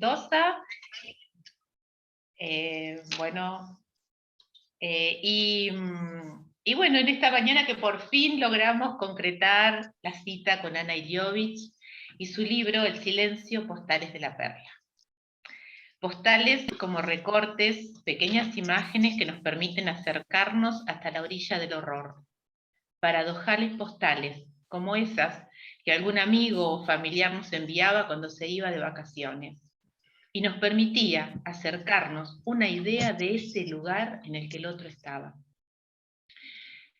exitosa. Y bueno, en esta mañana que por fin logramos concretar la cita con Ana Iliovich y su libro El silencio, postales de la perla. Postales como recortes, pequeñas imágenes que nos permiten acercarnos hasta la orilla del horror. Paradojales postales, como esas que algún amigo o familiar nos enviaba cuando se iba de vacaciones. Y nos permitía acercarnos una idea de ese lugar en el que el otro estaba.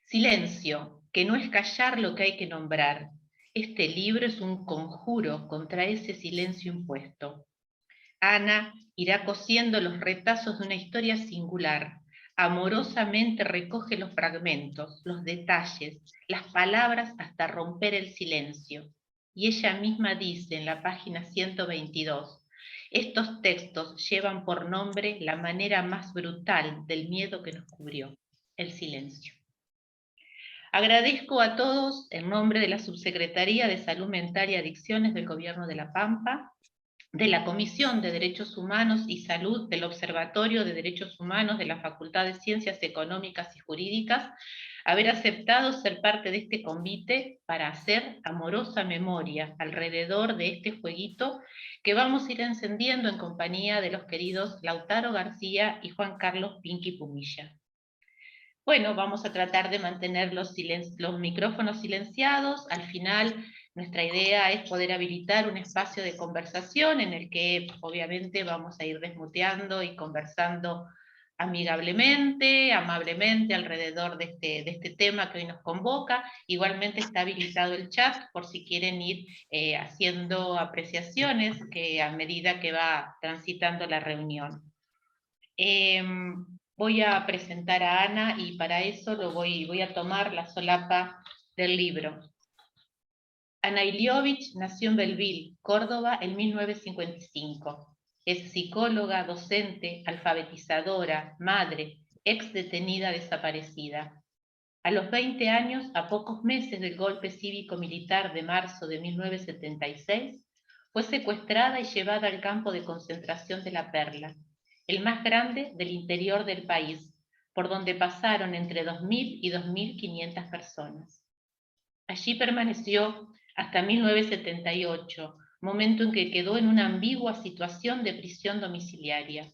Silencio, que no es callar lo que hay que nombrar. Este libro es un conjuro contra ese silencio impuesto. Ana irá cosiendo los retazos de una historia singular. Amorosamente recoge los fragmentos, los detalles, las palabras hasta romper el silencio. Y ella misma dice en la página 122, estos textos llevan por nombre la manera más brutal del miedo que nos cubrió, el silencio. Agradezco a todos, en nombre de la Subsecretaría de Salud Mental y Adicciones del Gobierno de La Pampa, de la Comisión de Derechos Humanos y Salud del Observatorio de Derechos Humanos de la Facultad de Ciencias Económicas y Jurídicas, haber aceptado ser parte de este convite para hacer amorosa memoria alrededor de este jueguito que vamos a ir encendiendo en compañía de los queridos Lautaro García y Juan Carlos Pinky Pumilla. Bueno, vamos a tratar de mantener los micrófonos silenciados. Al final, nuestra idea es poder habilitar un espacio de conversación en el que obviamente vamos a ir desmuteando y conversando amigablemente, amablemente alrededor de este tema que hoy nos convoca. Igualmente está habilitado el chat por si quieren ir haciendo apreciaciones a medida que va transitando la reunión. Voy a presentar a Ana y para eso voy a tomar la solapa del libro. Ana Iliovich nació en Belleville, Córdoba, en 1955. Es psicóloga, docente, alfabetizadora, madre, ex detenida desaparecida. A los 20 años, a pocos meses del golpe cívico-militar de marzo de 1976, fue secuestrada y llevada al campo de concentración de La Perla, el más grande del interior del país, por donde pasaron entre 2.000 y 2.500 personas. Allí permaneció hasta 1978, momento en que quedó en una ambigua situación de prisión domiciliaria.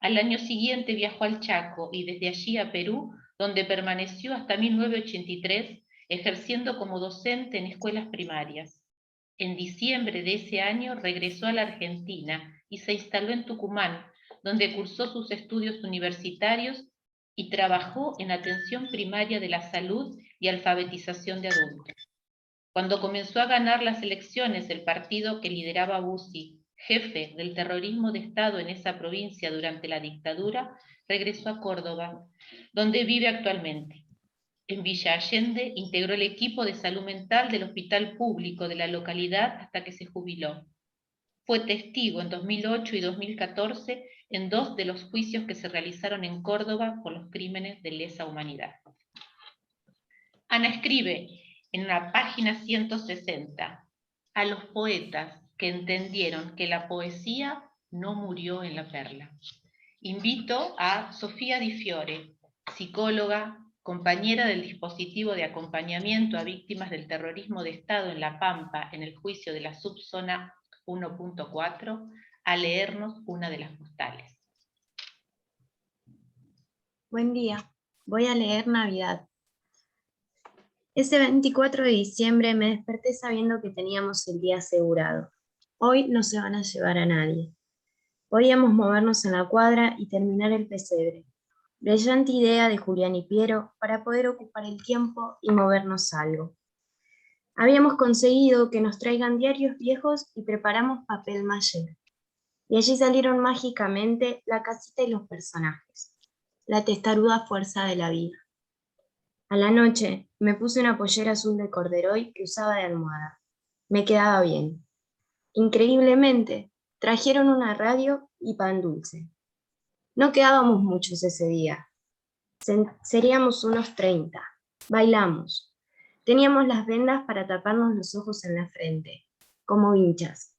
Al año siguiente viajó al Chaco y desde allí a Perú, donde permaneció hasta 1983, ejerciendo como docente en escuelas primarias. En diciembre de ese año regresó a la Argentina y se instaló en Tucumán, donde cursó sus estudios universitarios y trabajó en atención primaria de la salud y alfabetización de adultos. Cuando comenzó a ganar las elecciones el partido que lideraba Bussi, jefe del terrorismo de Estado en esa provincia durante la dictadura, regresó a Córdoba, donde vive actualmente. En Villa Allende integró el equipo de salud mental del hospital público de la localidad hasta que se jubiló. Fue testigo en 2008 y 2014 en 2 de los juicios que se realizaron en Córdoba por los crímenes de lesa humanidad. Ana escribe en la página 160, a los poetas que entendieron que la poesía no murió en La Perla. Invito a Sofía Di Fiore, psicóloga, compañera del dispositivo de acompañamiento a víctimas del terrorismo de Estado en La Pampa en el juicio de la subzona 1.4, a leernos una de las postales. Buen día, voy a leer Navidad. Ese 24 de diciembre me desperté sabiendo que teníamos el día asegurado. Hoy no se van a llevar a nadie. Podíamos movernos en la cuadra y terminar el pesebre. Brillante idea de Julián y Piero para poder ocupar el tiempo y movernos algo. Habíamos conseguido que nos traigan diarios viejos y preparamos papel maché. Y allí salieron mágicamente la casita y los personajes. La testaruda fuerza de la vida. A la noche me puse una pollera azul de corderoy que usaba de almohada. Me quedaba bien. Increíblemente, trajeron una radio y pan dulce. No quedábamos muchos ese día. Seríamos unos 30. Bailamos. Teníamos las vendas para taparnos los ojos en la frente, como vinchas.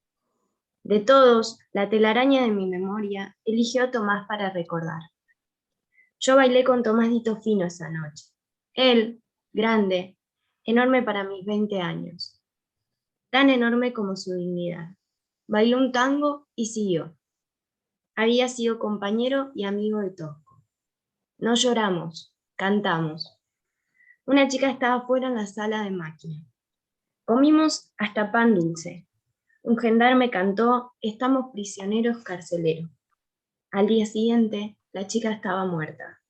De todos, la telaraña de mi memoria eligió a Tomás para recordar. Yo bailé con Tomás Dito Fino esa noche. Él, grande, enorme para mis 20 años, tan enorme como su dignidad. Bailó un tango y siguió. Había sido compañero y amigo de Tosco. No lloramos, cantamos. Una chica estaba fuera en la sala de máquina. Comimos hasta pan dulce. Un gendarme cantó, estamos prisioneros carceleros. Al día siguiente, la chica estaba muerta.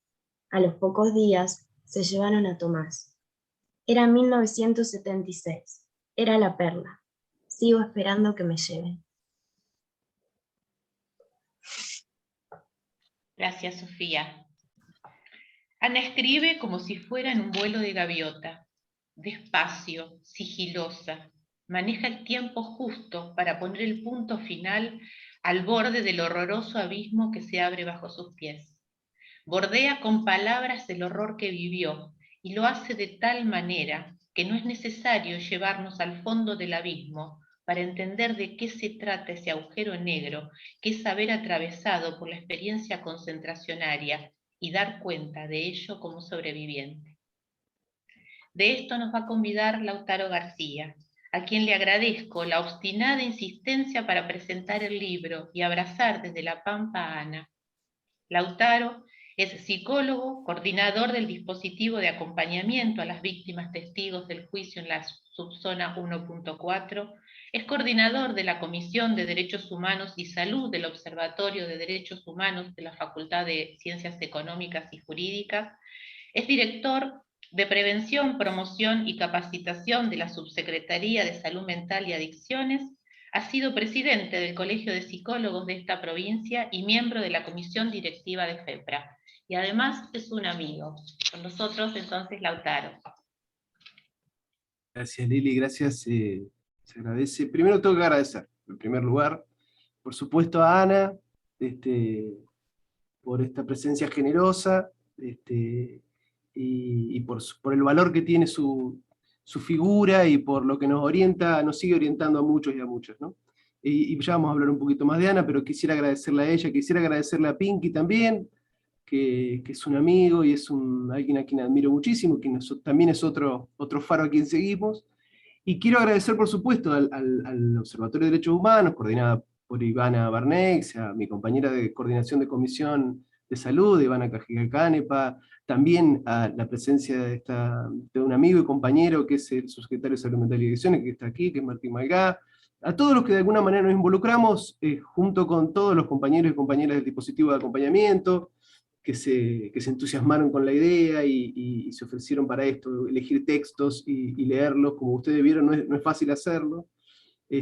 A los pocos días, se llevaron a Tomás. Era 1976. Era la perla. Sigo esperando que me lleven. Gracias, Sofía. Ana escribe como si fuera en un vuelo de gaviota, despacio, sigilosa. Maneja el tiempo justo para poner el punto final al borde del horroroso abismo que se abre bajo sus pies. Bordea con palabras el horror que vivió y lo hace de tal manera que no es necesario llevarnos al fondo del abismo para entender de qué se trata ese agujero negro que es haber atravesado por la experiencia concentracionaria y dar cuenta de ello como sobreviviente. De esto nos va a convidar Lautaro García, a quien le agradezco la obstinada insistencia para presentar el libro y abrazar desde La Pampa a Ana. Lautaro es psicólogo, coordinador del dispositivo de acompañamiento a las víctimas testigos del juicio en la subzona 1.4, es coordinador de la Comisión de Derechos Humanos y Salud del Observatorio de Derechos Humanos de la Facultad de Ciencias Económicas y Jurídicas, es director de Prevención, Promoción y Capacitación de la Subsecretaría de Salud Mental y Adicciones. Ha sido presidente del Colegio de Psicólogos de esta provincia y miembro de la comisión directiva de FEPRA. Y además es un amigo. Con nosotros entonces Lautaro. Gracias Lili, gracias. Se agradece. Primero tengo que agradecer, en primer lugar, por supuesto a Ana, por esta presencia generosa, y por el valor que tiene su figura y por lo que nos orienta, nos sigue orientando a muchos y a muchas, ¿no? Y ya vamos a hablar un poquito más de Ana, pero quisiera agradecerle a ella, quisiera agradecerle a Pinky también, que es un amigo y es alguien a quien admiro muchísimo, que también es otro faro a quien seguimos. Y quiero agradecer, por supuesto, al Observatorio de Derechos Humanos, coordinada por Ivana Barnex, a mi compañera de coordinación de Comisión de Salud, Ivana Cajigal-Canepa, también a la presencia de un amigo y compañero que es el subsecretario de Salud Mental y Adicciones, que está aquí, que es Martín Malgá, a todos los que de alguna manera nos involucramos, junto con todos los compañeros y compañeras del dispositivo de acompañamiento, que se entusiasmaron con la idea y se ofrecieron para esto, elegir textos y leerlos, como ustedes vieron, no es fácil hacerlo, y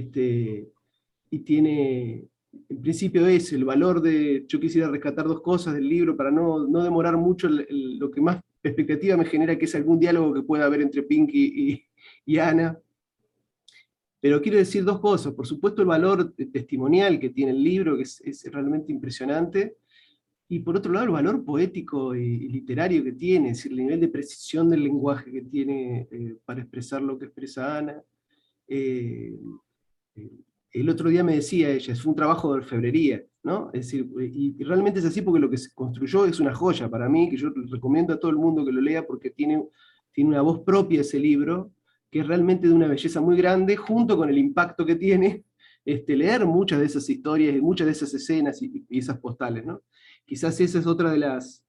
tiene, en principio el valor de, yo quisiera rescatar dos cosas del libro para no demorar mucho lo que más expectativa me genera, que es algún diálogo que pueda haber entre Pinky y Ana. Pero quiero decir dos cosas, por supuesto el valor testimonial que tiene el libro, que es realmente impresionante, y por otro lado el valor poético y literario que tiene, es decir, el nivel de precisión del lenguaje que tiene para expresar lo que expresa Ana. Eh, el otro día me decía ella, es un trabajo de orfebrería, ¿no? Es decir, y realmente es así porque lo que se construyó es una joya para mí, que yo recomiendo a todo el mundo que lo lea porque tiene una voz propia ese libro, que es realmente de una belleza muy grande, junto con el impacto que tiene leer muchas de esas historias, muchas de esas escenas y esas postales, ¿no? Quizás esa es otra de las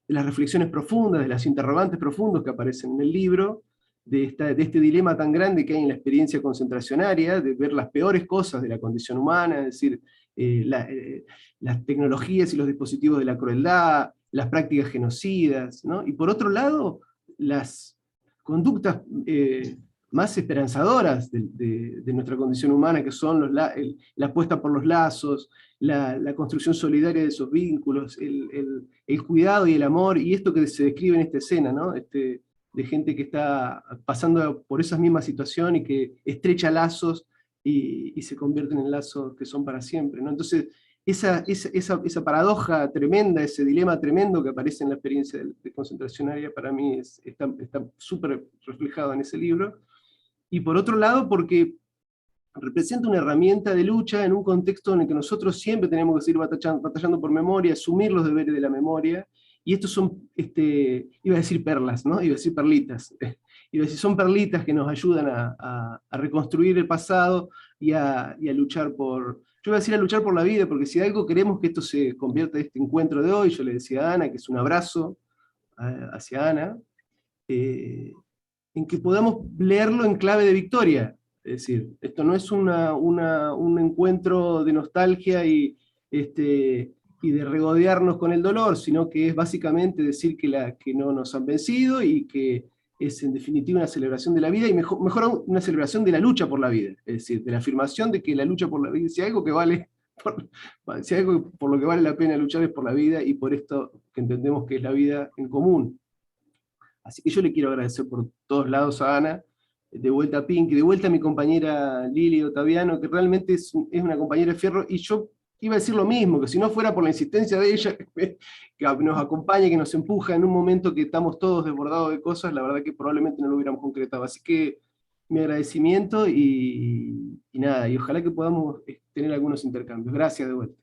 reflexiones profundas, de las interrogantes profundos que aparecen en el libro, de este dilema tan grande que hay en la experiencia concentracionaria, de ver las peores cosas de la condición humana, es decir, las tecnologías y los dispositivos de la crueldad, las prácticas genocidas, ¿no? Y por otro lado, las conductas más esperanzadoras de nuestra condición humana, que son la apuesta por los lazos, la construcción solidaria de esos vínculos, el cuidado y el amor, y esto que se describe en esta escena, ¿no? De gente que está pasando por esa misma situación y que estrecha lazos y se convierten en lazos que son para siempre, ¿no? Entonces, esa paradoja tremenda, ese dilema tremendo que aparece en la experiencia de concentracionaria, para mí está súper reflejado en ese libro. Y por otro lado, porque representa una herramienta de lucha en un contexto en el que nosotros siempre tenemos que seguir batallando por memoria, asumir los deberes de la memoria, y estos son, iba a decir perlas, ¿no? Iba a decir perlitas, iba a decir, son perlitas que nos ayudan a reconstruir el pasado y a luchar por, yo iba a decir a luchar por la vida, porque si algo queremos que esto se convierta en este encuentro de hoy, yo le decía a Ana, que es un abrazo hacia Ana, en que podamos leerlo en clave de victoria. Es decir, esto no es un encuentro de nostalgia y de regodearnos con el dolor, sino que es básicamente decir que no nos han vencido y que es en definitiva una celebración de la vida y mejor aún, una celebración de la lucha por la vida. Es decir, de la afirmación de que la lucha por la vida, si algo que vale, si algo por lo que vale la pena luchar es por la vida y por esto que entendemos que es la vida en común. Así que yo le quiero agradecer por todos lados a Ana, de vuelta a Pinky, de vuelta a mi compañera Lili Ottaviano, que realmente es una compañera de fierro, y yo iba a decir lo mismo, que si no fuera por la insistencia de ella, que nos acompaña, que nos empuja en un momento que estamos todos desbordados de cosas, la verdad que probablemente no lo hubiéramos concretado. Así que mi agradecimiento y nada, y ojalá que podamos tener algunos intercambios. Gracias de vuelta.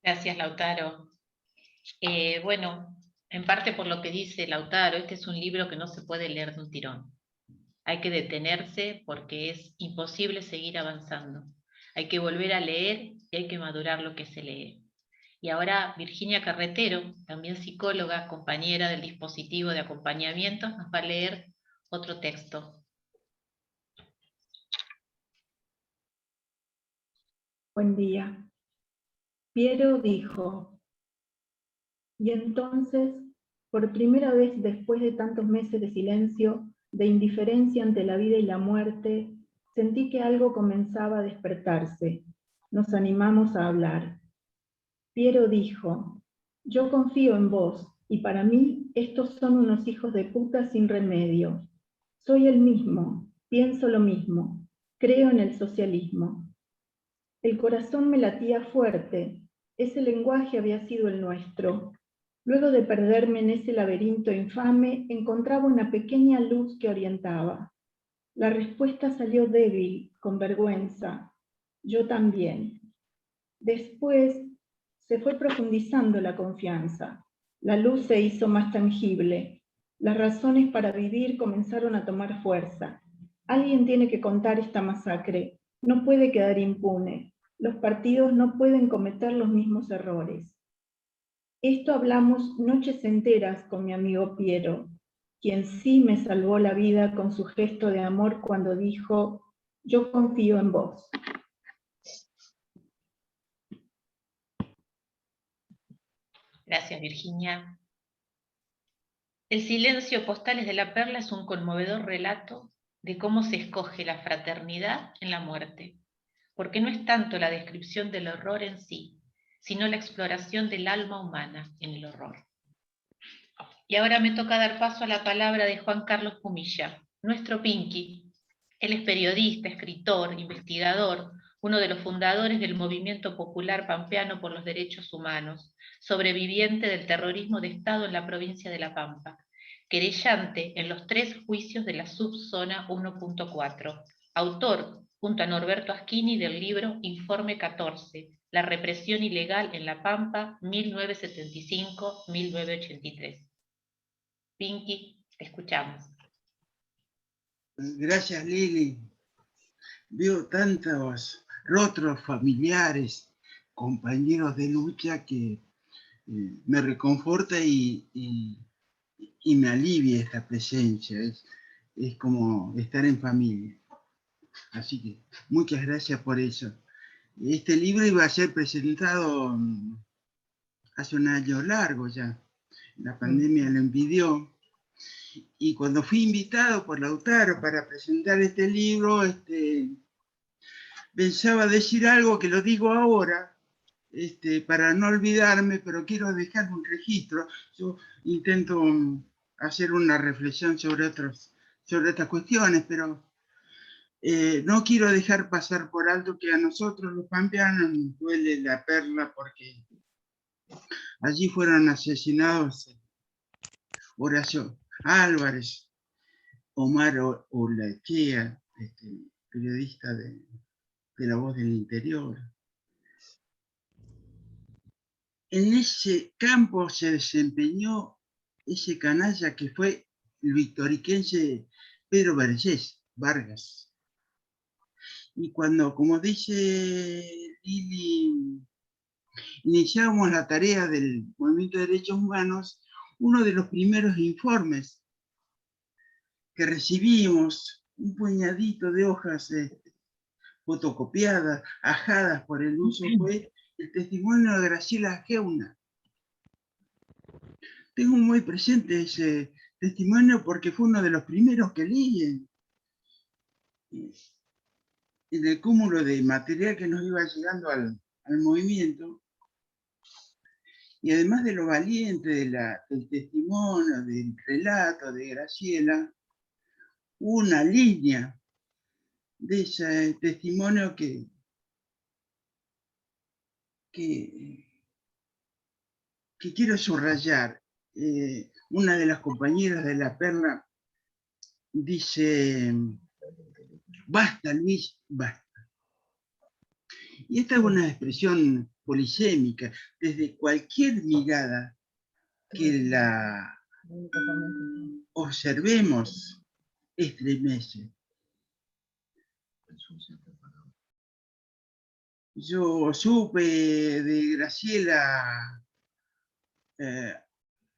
Gracias, Lautaro. Bueno, en parte por lo que dice Lautaro, este es un libro que no se puede leer de un tirón. Hay que detenerse porque es imposible seguir avanzando. Hay que volver a leer y hay que madurar lo que se lee. Y ahora Virginia Carretero, también psicóloga, compañera del dispositivo de acompañamiento, nos va a leer otro texto. Buen día. Piero dijo, y entonces, por primera vez después de tantos meses de silencio, de indiferencia ante la vida y la muerte, sentí que algo comenzaba a despertarse. Nos animamos a hablar. Piero dijo, yo confío en vos, y para mí estos son unos hijos de puta sin remedio. Soy el mismo, pienso lo mismo, creo en el socialismo. El corazón me latía fuerte, ese lenguaje había sido el nuestro. Luego de perderme en ese laberinto infame, encontraba una pequeña luz que orientaba. La respuesta salió débil, con vergüenza. Yo también. Después se fue profundizando la confianza. La luz se hizo más tangible. Las razones para vivir comenzaron a tomar fuerza. Alguien tiene que contar esta masacre. No puede quedar impune. Los partidos no pueden cometer los mismos errores. Esto hablamos noches enteras con mi amigo Piero, quien sí me salvó la vida con su gesto de amor cuando dijo, yo confío en vos. Gracias, Virginia. El silencio Postales de la Perla es un conmovedor relato de cómo se escoge la fraternidad en la muerte, porque no es tanto la descripción del horror en sí, sino la exploración del alma humana en el horror. Y ahora me toca dar paso a la palabra de Juan Carlos Pumilla, nuestro Pinky. Él es periodista, escritor, investigador, uno de los fundadores del Movimiento Popular Pampeano por los Derechos Humanos, sobreviviente del terrorismo de Estado en la provincia de La Pampa, querellante en los 3 juicios de la subzona 1.4, autor, junto a Norberto Aschini, del libro Informe 14, La represión ilegal en La Pampa, 1975-1983. Pinky, te escuchamos. Gracias, Lili. Veo tantos rostros familiares, compañeros de lucha que me reconforta y me alivia esta presencia. Es como estar en familia. Así que muchas gracias por eso. Este libro iba a ser presentado hace un año largo ya. La pandemia lo impidió. Y cuando fui invitado por Lautaro para presentar este libro, pensaba decir algo que lo digo ahora, para no olvidarme, pero quiero dejar un registro. Yo intento hacer una reflexión sobre estas cuestiones, pero no quiero dejar pasar por alto que a nosotros los pampeanos nos duele La Perla porque allí fueron asesinados Horacio Álvarez, Omar Olachea, periodista de La Voz del Interior. En ese campo se desempeñó ese canalla que fue el victoriquense Pedro Vargas. Y cuando, como dice Lili, iniciamos la tarea del Movimiento de Derechos Humanos, uno de los primeros informes que recibimos, un puñadito de hojas fotocopiadas, ajadas por el uso, fue el testimonio de Graciela Geuna. Tengo muy presente ese testimonio porque fue uno de los primeros que leí en el cúmulo de material que nos iba llegando al movimiento. Y además de lo valiente del testimonio, del relato de Graciela, una línea de ese testimonio que quiero subrayar. Una de las compañeras de La Perla dice: basta, Luis, basta. Y esta es una expresión polisémica. Desde cualquier mirada que la observemos, estremece. Yo supe de Graciela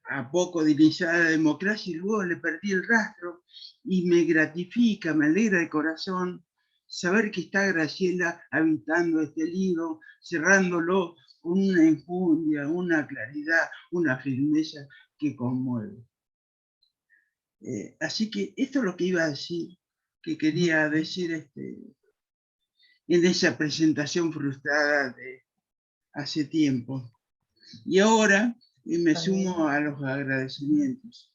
a poco de iniciar la democracia y luego le perdí el rastro, y me gratifica, me alegra el corazón saber que está Graciela habitando este libro, cerrándolo con una enjundia, una claridad, una firmeza que conmueve. Así que esto es lo que iba a decir, que quería decir en esa presentación frustrada de hace tiempo. Y ahora me sumo a los agradecimientos.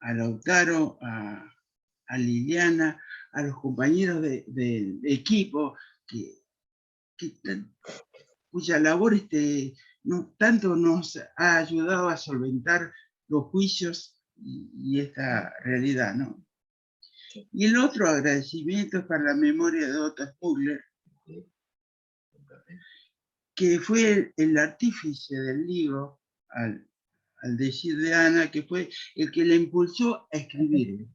A Lautaro, a Liliana, a los compañeros del equipo, cuya labor tanto nos ha ayudado a solventar los juicios y esta realidad, ¿no? Y el otro agradecimiento es para la memoria de Otto Smuggler, que fue el artífice del libro, al decir de Ana, que fue el que la impulsó a escribirlo.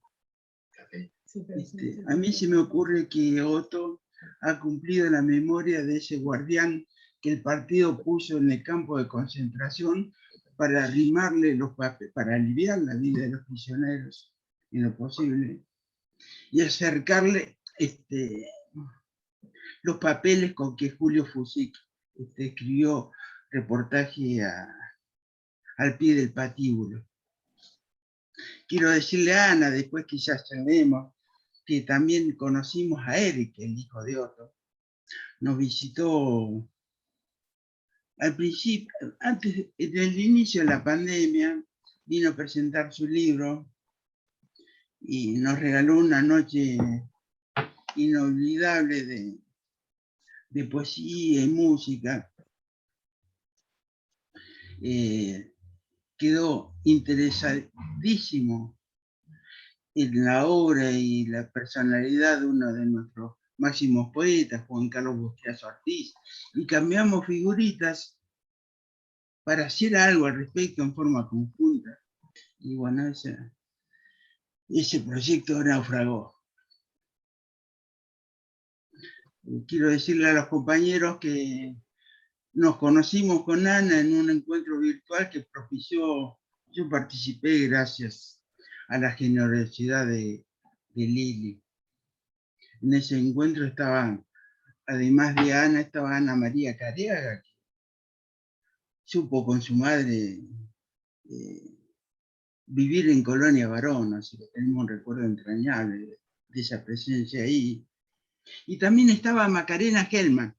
A mí se me ocurre que Otto ha cumplido la memoria de ese guardián que el partido puso en el campo de concentración para arrimarle los papeles, para aliviar la vida de los prisioneros en lo posible, y acercarle los papeles con que Julio Fusic escribió reportaje al pie del patíbulo. Quiero decirle a Ana, después quizás sabemos, que también conocimos a Eric, el hijo de Otto. Nos visitó al principio, antes del inicio de la pandemia, vino a presentar su libro y nos regaló una noche inolvidable de poesía y música. Quedó interesadísimo en la obra y la personalidad de uno de nuestros máximos poetas, Juan Carlos Bustiazo Ortiz, y cambiamos figuritas para hacer algo al respecto en forma conjunta. Y bueno, ese proyecto naufragó. Quiero decirle a los compañeros que nos conocimos con Ana en un encuentro virtual que propició, yo participé gracias a la generosidad de Lili. En ese encuentro estaban, además de Ana, estaba Ana María Careaga, que supo con su madre vivir en Colonia Varón, así que tenemos un recuerdo entrañable de esa presencia ahí. Y también estaba Macarena Hellman.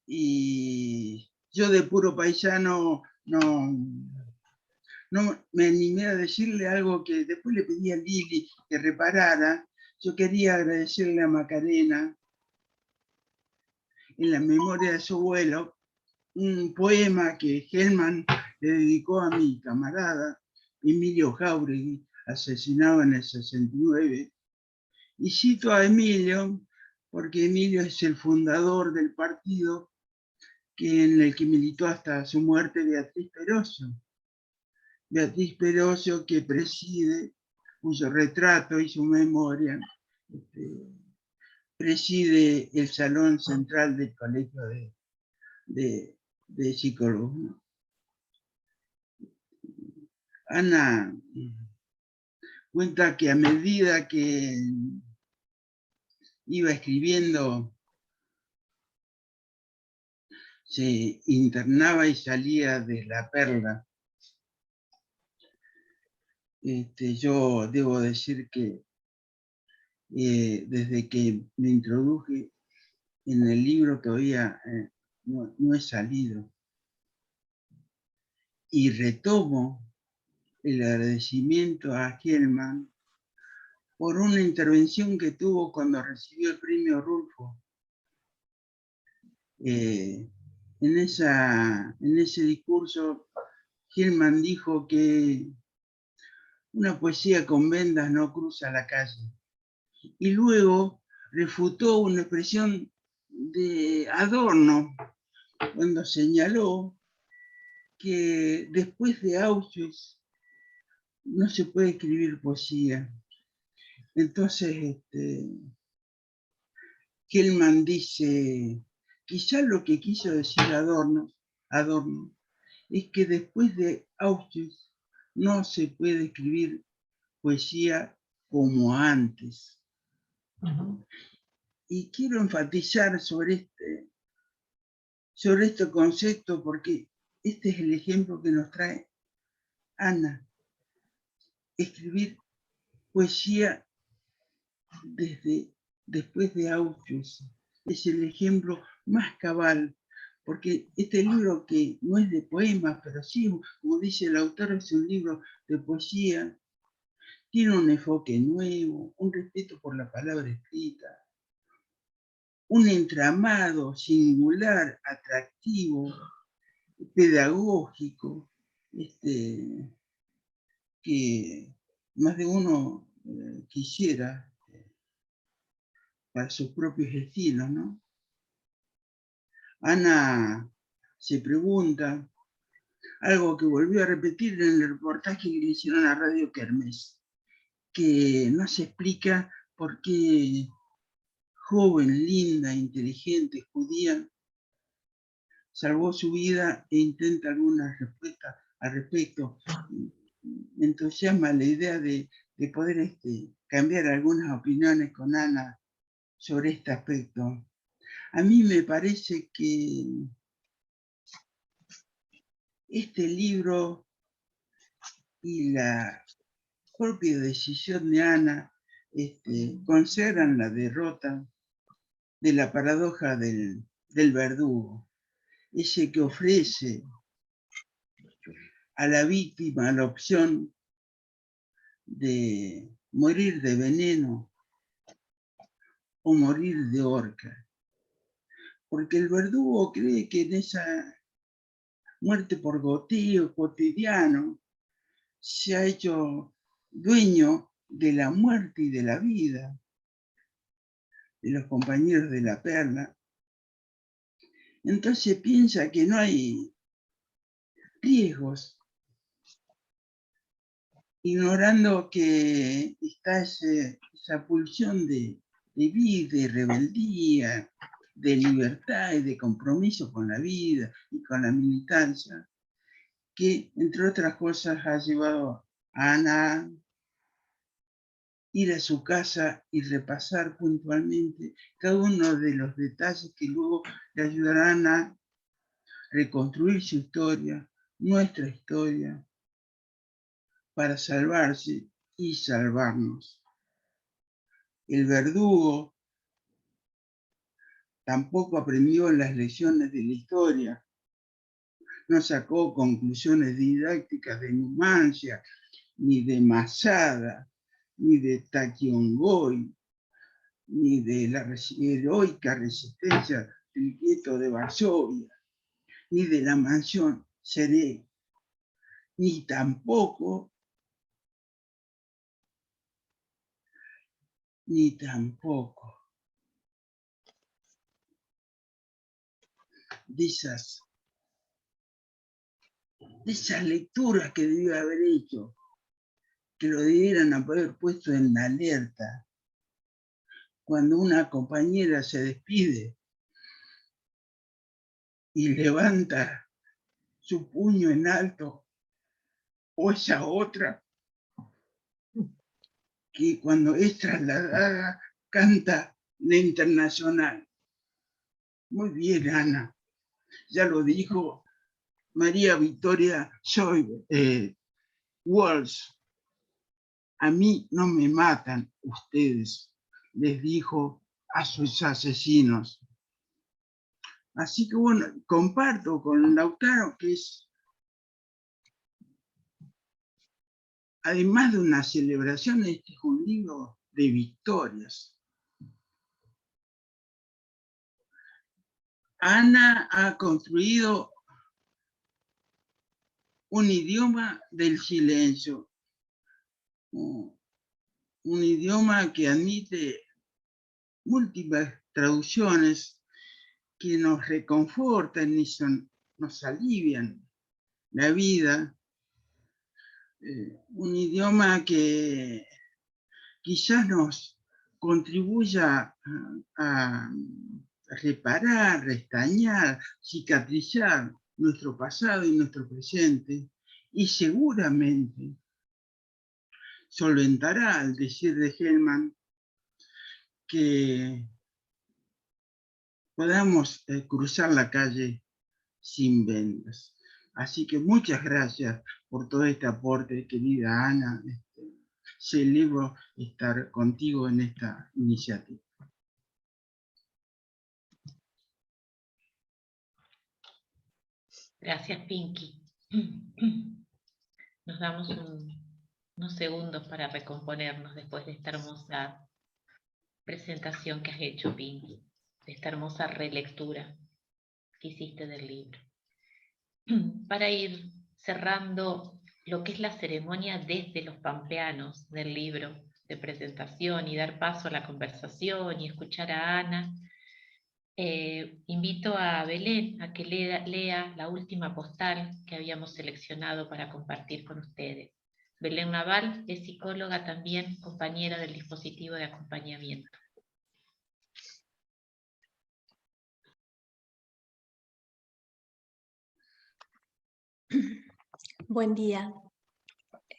Y yo de puro paisano no me animé a decirle algo que después le pedí a Lili que reparara. Yo quería agradecerle a Macarena, en la memoria de su abuelo, un poema que Hellman se dedicó a mi camarada Emilio Jáuregui, asesinado en el 69. Y cito a Emilio porque Emilio es el fundador del partido en el que militó hasta su muerte Beatriz Peroso. Beatriz Peroso, que preside, cuyo retrato y su memoria preside el salón central del Colegio de Psicólogos, ¿no? Ana cuenta que a medida que iba escribiendo, se internaba y salía de La Perla. Yo debo decir que desde que me introduje en el libro todavía no he salido. Y retomo el agradecimiento a Gelman por una intervención que tuvo cuando recibió el premio Rulfo. En ese discurso, Gelman dijo que una poesía con vendas no cruza la calle. Y luego refutó una expresión de Adorno cuando señaló que después de Auschwitz no se puede escribir poesía. Entonces, Gelman dice, quizá lo que quiso decir Adorno es que después de Auschwitz no se puede escribir poesía como antes. Y quiero enfatizar sobre este concepto porque este es el ejemplo que nos trae Ana. Escribir poesía después de Auschwitz es el ejemplo más cabal, porque este libro, que no es de poemas, pero sí, como dice el autor, es un libro de poesía, tiene un enfoque nuevo, un respeto por la palabra escrita, un entramado singular, atractivo, pedagógico, que más de uno quisiera para sus propios estilos, ¿no? Ana se pregunta algo que volvió a repetir en el reportaje que le hicieron a Radio Kermés, que no se explica por qué joven, linda, inteligente, judía, salvó su vida e intenta alguna respuesta al respecto. Me entusiasma la idea de poder cambiar algunas opiniones con Ana sobre este aspecto. A mí me parece que este libro y la propia decisión de Ana consagran la derrota de la paradoja del verdugo, ese que ofrece a la víctima la opción de morir de veneno o morir de horca. Porque el verdugo cree que en esa muerte por goteo cotidiano se ha hecho dueño de la muerte y de la vida de los compañeros de La Perla. Entonces piensa que no hay riesgos, ignorando que está esa pulsión de vida, de rebeldía, de libertad y de compromiso con la vida y con la militancia, que entre otras cosas ha llevado a Ana ir a su casa y repasar puntualmente cada uno de los detalles que luego le ayudarán a reconstruir su historia, nuestra historia, para salvarse y salvarnos. El verdugo tampoco aprendió las lecciones de la historia, no sacó conclusiones didácticas de Numancia, ni de Masada, ni de Taquiongoi, ni de la heroica resistencia del gueto de Varsovia, ni de la mansión Seré, ni tampoco de esas lecturas que debió haber hecho, que lo debieran haber puesto en la alerta. Cuando una compañera se despide y levanta su puño en alto, o esa otra que cuando es trasladada canta la Internacional. Muy bien, Ana. Ya lo dijo María Victoria Walsh. A mí no me matan ustedes, les dijo a sus asesinos. Así que bueno, comparto con Lautaro que es, además de una celebración, este es un libro de victorias. Ana ha construido un idioma del silencio, un idioma que admite múltiples traducciones que nos reconfortan y nos alivian la vida. Un idioma que quizás nos contribuya a reparar, restañar, cicatrizar nuestro pasado y nuestro presente, y seguramente solventará, al decir de Hellman, que podamos cruzar la calle sin vendas. Así que muchas gracias por todo este aporte, querida Ana. Celebro estar contigo en esta iniciativa. Gracias, Pinky. Nos damos unos segundos para recomponernos después de esta hermosa presentación que has hecho, Pinky, de esta hermosa relectura que hiciste del libro. Para ir cerrando lo que es la ceremonia desde los pampeanos del libro de presentación y dar paso a la conversación y escuchar a Ana, invito a Belén a que lea la última postal que habíamos seleccionado para compartir con ustedes. Belén Naval es psicóloga también, compañera del dispositivo de acompañamiento. Buen día.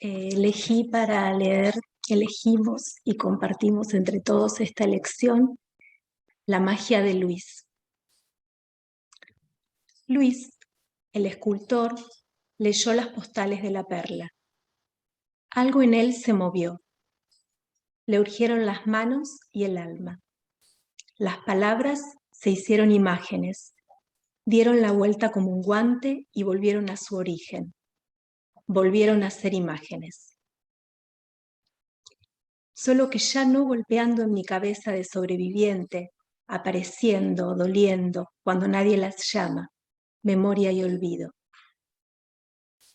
Elegí para leer, elegimos y compartimos entre todos esta elección, La magia de Luis. Luis, el escultor, leyó las postales de la perla. Algo en él se movió. Le urgieron las manos y el alma. Las palabras se hicieron imágenes, dieron la vuelta como un guante y volvieron a su origen. Volvieron a ser imágenes. Solo que ya no golpeando en mi cabeza de sobreviviente, apareciendo, doliendo, cuando nadie las llama, memoria y olvido.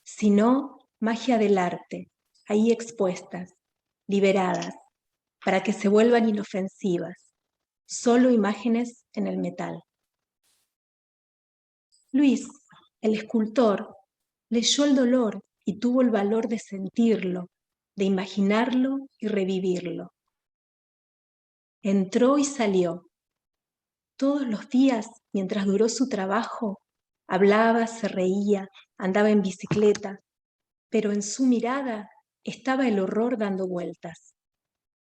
Sino magia del arte, ahí expuestas, liberadas, para que se vuelvan inofensivas, solo imágenes en el metal. Luis, el escultor, leyó el dolor y tuvo el valor de sentirlo, de imaginarlo y revivirlo. Entró y salió. Todos los días, mientras duró su trabajo, hablaba, se reía, andaba en bicicleta, pero en su mirada estaba el horror dando vueltas,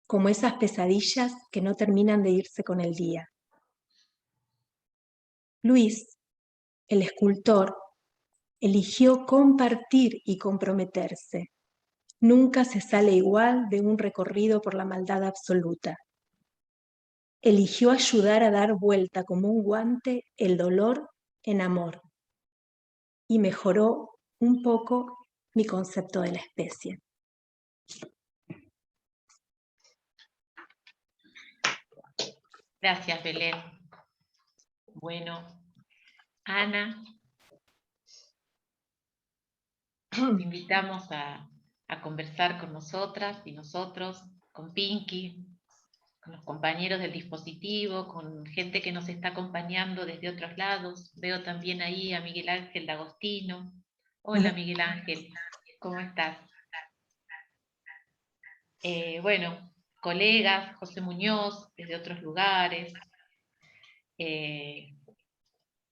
como esas pesadillas que no terminan de irse con el día. Luis, el escultor, eligió compartir y comprometerse. Nunca se sale igual de un recorrido por la maldad absoluta. Eligió ayudar a dar vuelta como un guante el dolor en amor y mejoró un poco mi concepto de la especie. Gracias, Belén. Bueno, Ana, te invitamos a conversar con nosotras y nosotros, con Pinky, con los compañeros del dispositivo, con gente que nos está acompañando desde otros lados. Veo también ahí a Miguel Ángel D'Agostino. Hola Miguel Ángel, ¿cómo estás? Bueno, colegas, José Muñoz, desde otros lugares,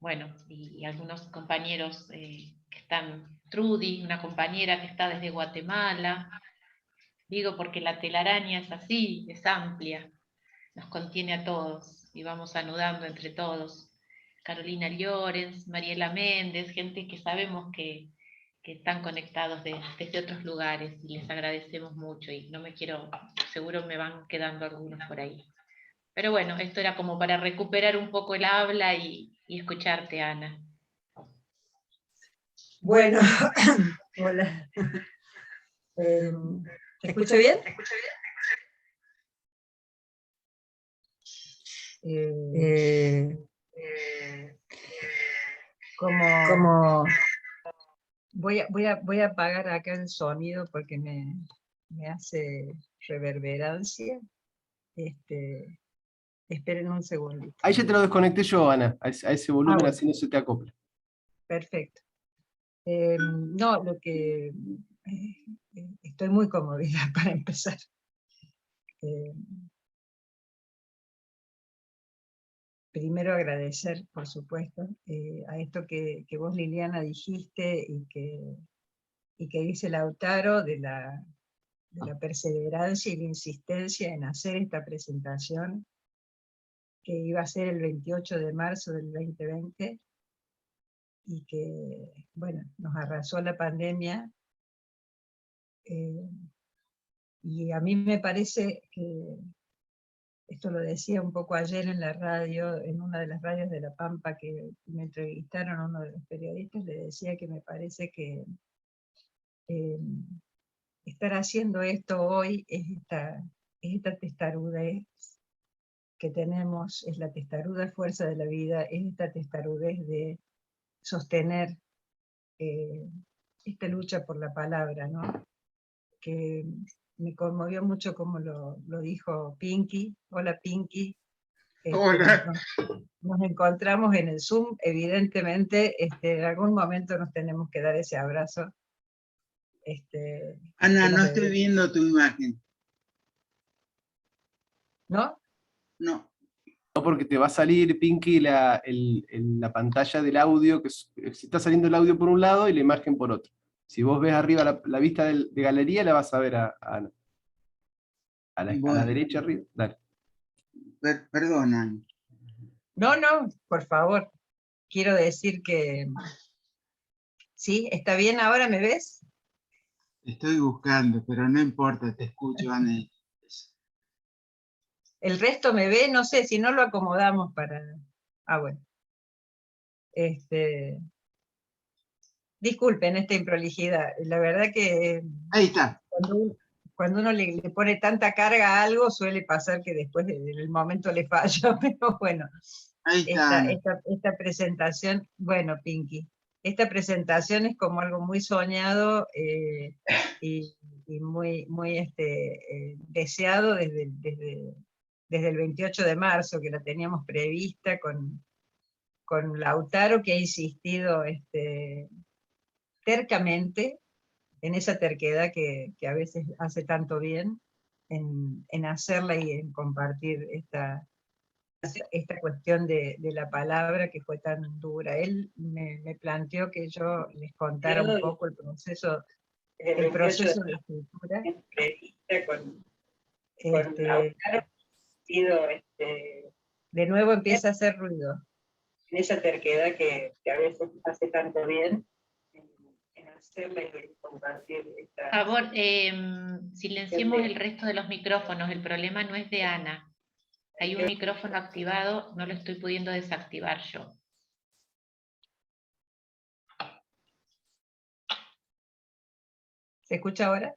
bueno, y algunos compañeros que están, Trudy, una compañera que está desde Guatemala. Digo porque la telaraña es así, es amplia, nos contiene a todos y vamos anudando entre todos. Carolina Llorens, Mariela Méndez, gente que sabemos que están conectados desde otros lugares y les agradecemos mucho y no me quiero, seguro me van quedando algunos por ahí. Pero bueno, esto era como para recuperar un poco el habla y escucharte, Ana. Bueno, hola. ¿Te escucho bien? Como voy a apagar acá el sonido porque me hace reverberancia. Esperen un segundito. Ahí ya te lo desconecté yo, Ana, a ese volumen, bueno. así no se te acopla. Perfecto. No, lo que estoy muy conmovida para empezar. Primero agradecer, por supuesto, a esto que vos, Liliana, dijiste y que dice Lautaro de la perseverancia y la insistencia en hacer esta presentación, que iba a ser el 28 de marzo del 2020, y que, bueno, nos arrasó la pandemia. Y a mí me parece que, esto lo decía un poco ayer en la radio, en una de las radios de La Pampa, que me entrevistaron a uno de los periodistas, le decía que me parece que estar haciendo esto hoy es esta testarudez que tenemos, es la testaruda fuerza de la vida, es esta testarudez de sostener esta lucha por la palabra, ¿no? Que me conmovió mucho como lo dijo Pinky. Hola Pinky. Hola. Nos encontramos en el Zoom, evidentemente, en algún momento nos tenemos que dar ese abrazo. Ana, no estoy viendo tu imagen. ¿No? No. No, porque te va a salir, Pinky, la pantalla del audio, que está saliendo el audio por un lado y la imagen por otro. Si vos ves arriba la vista de galería, la vas a ver a Ana. A la derecha arriba, dale. Perdona. No, por favor. Quiero decir que... ¿Sí? ¿Está bien ahora? ¿Me ves? Estoy buscando, pero no importa, te escucho, Ana. El resto me ve, no sé, si no lo acomodamos para... Ah, bueno. Disculpen esta improlijidad. La verdad que... Ahí está. Cuando uno le pone tanta carga a algo, suele pasar que después en el momento le falla, pero bueno. Ahí está. Esta presentación, bueno, Pinky, esta presentación es como algo muy soñado y muy, muy deseado desde el 28 de marzo, que la teníamos prevista con Lautaro, que ha insistido tercamente, en esa terquedad que a veces hace tanto bien, en hacerla y en compartir esta cuestión de la palabra que fue tan dura. Él me planteó que yo les contara un poco el proceso de escritura. De nuevo empieza a hacer ruido. En esa terquedad que a veces hace tanto bien, en hacerla y compartir esta... Por favor, silenciemos el resto de los micrófonos, el problema no es de Ana. Hay un micrófono activado, no lo estoy pudiendo desactivar yo. ¿Se escucha ahora?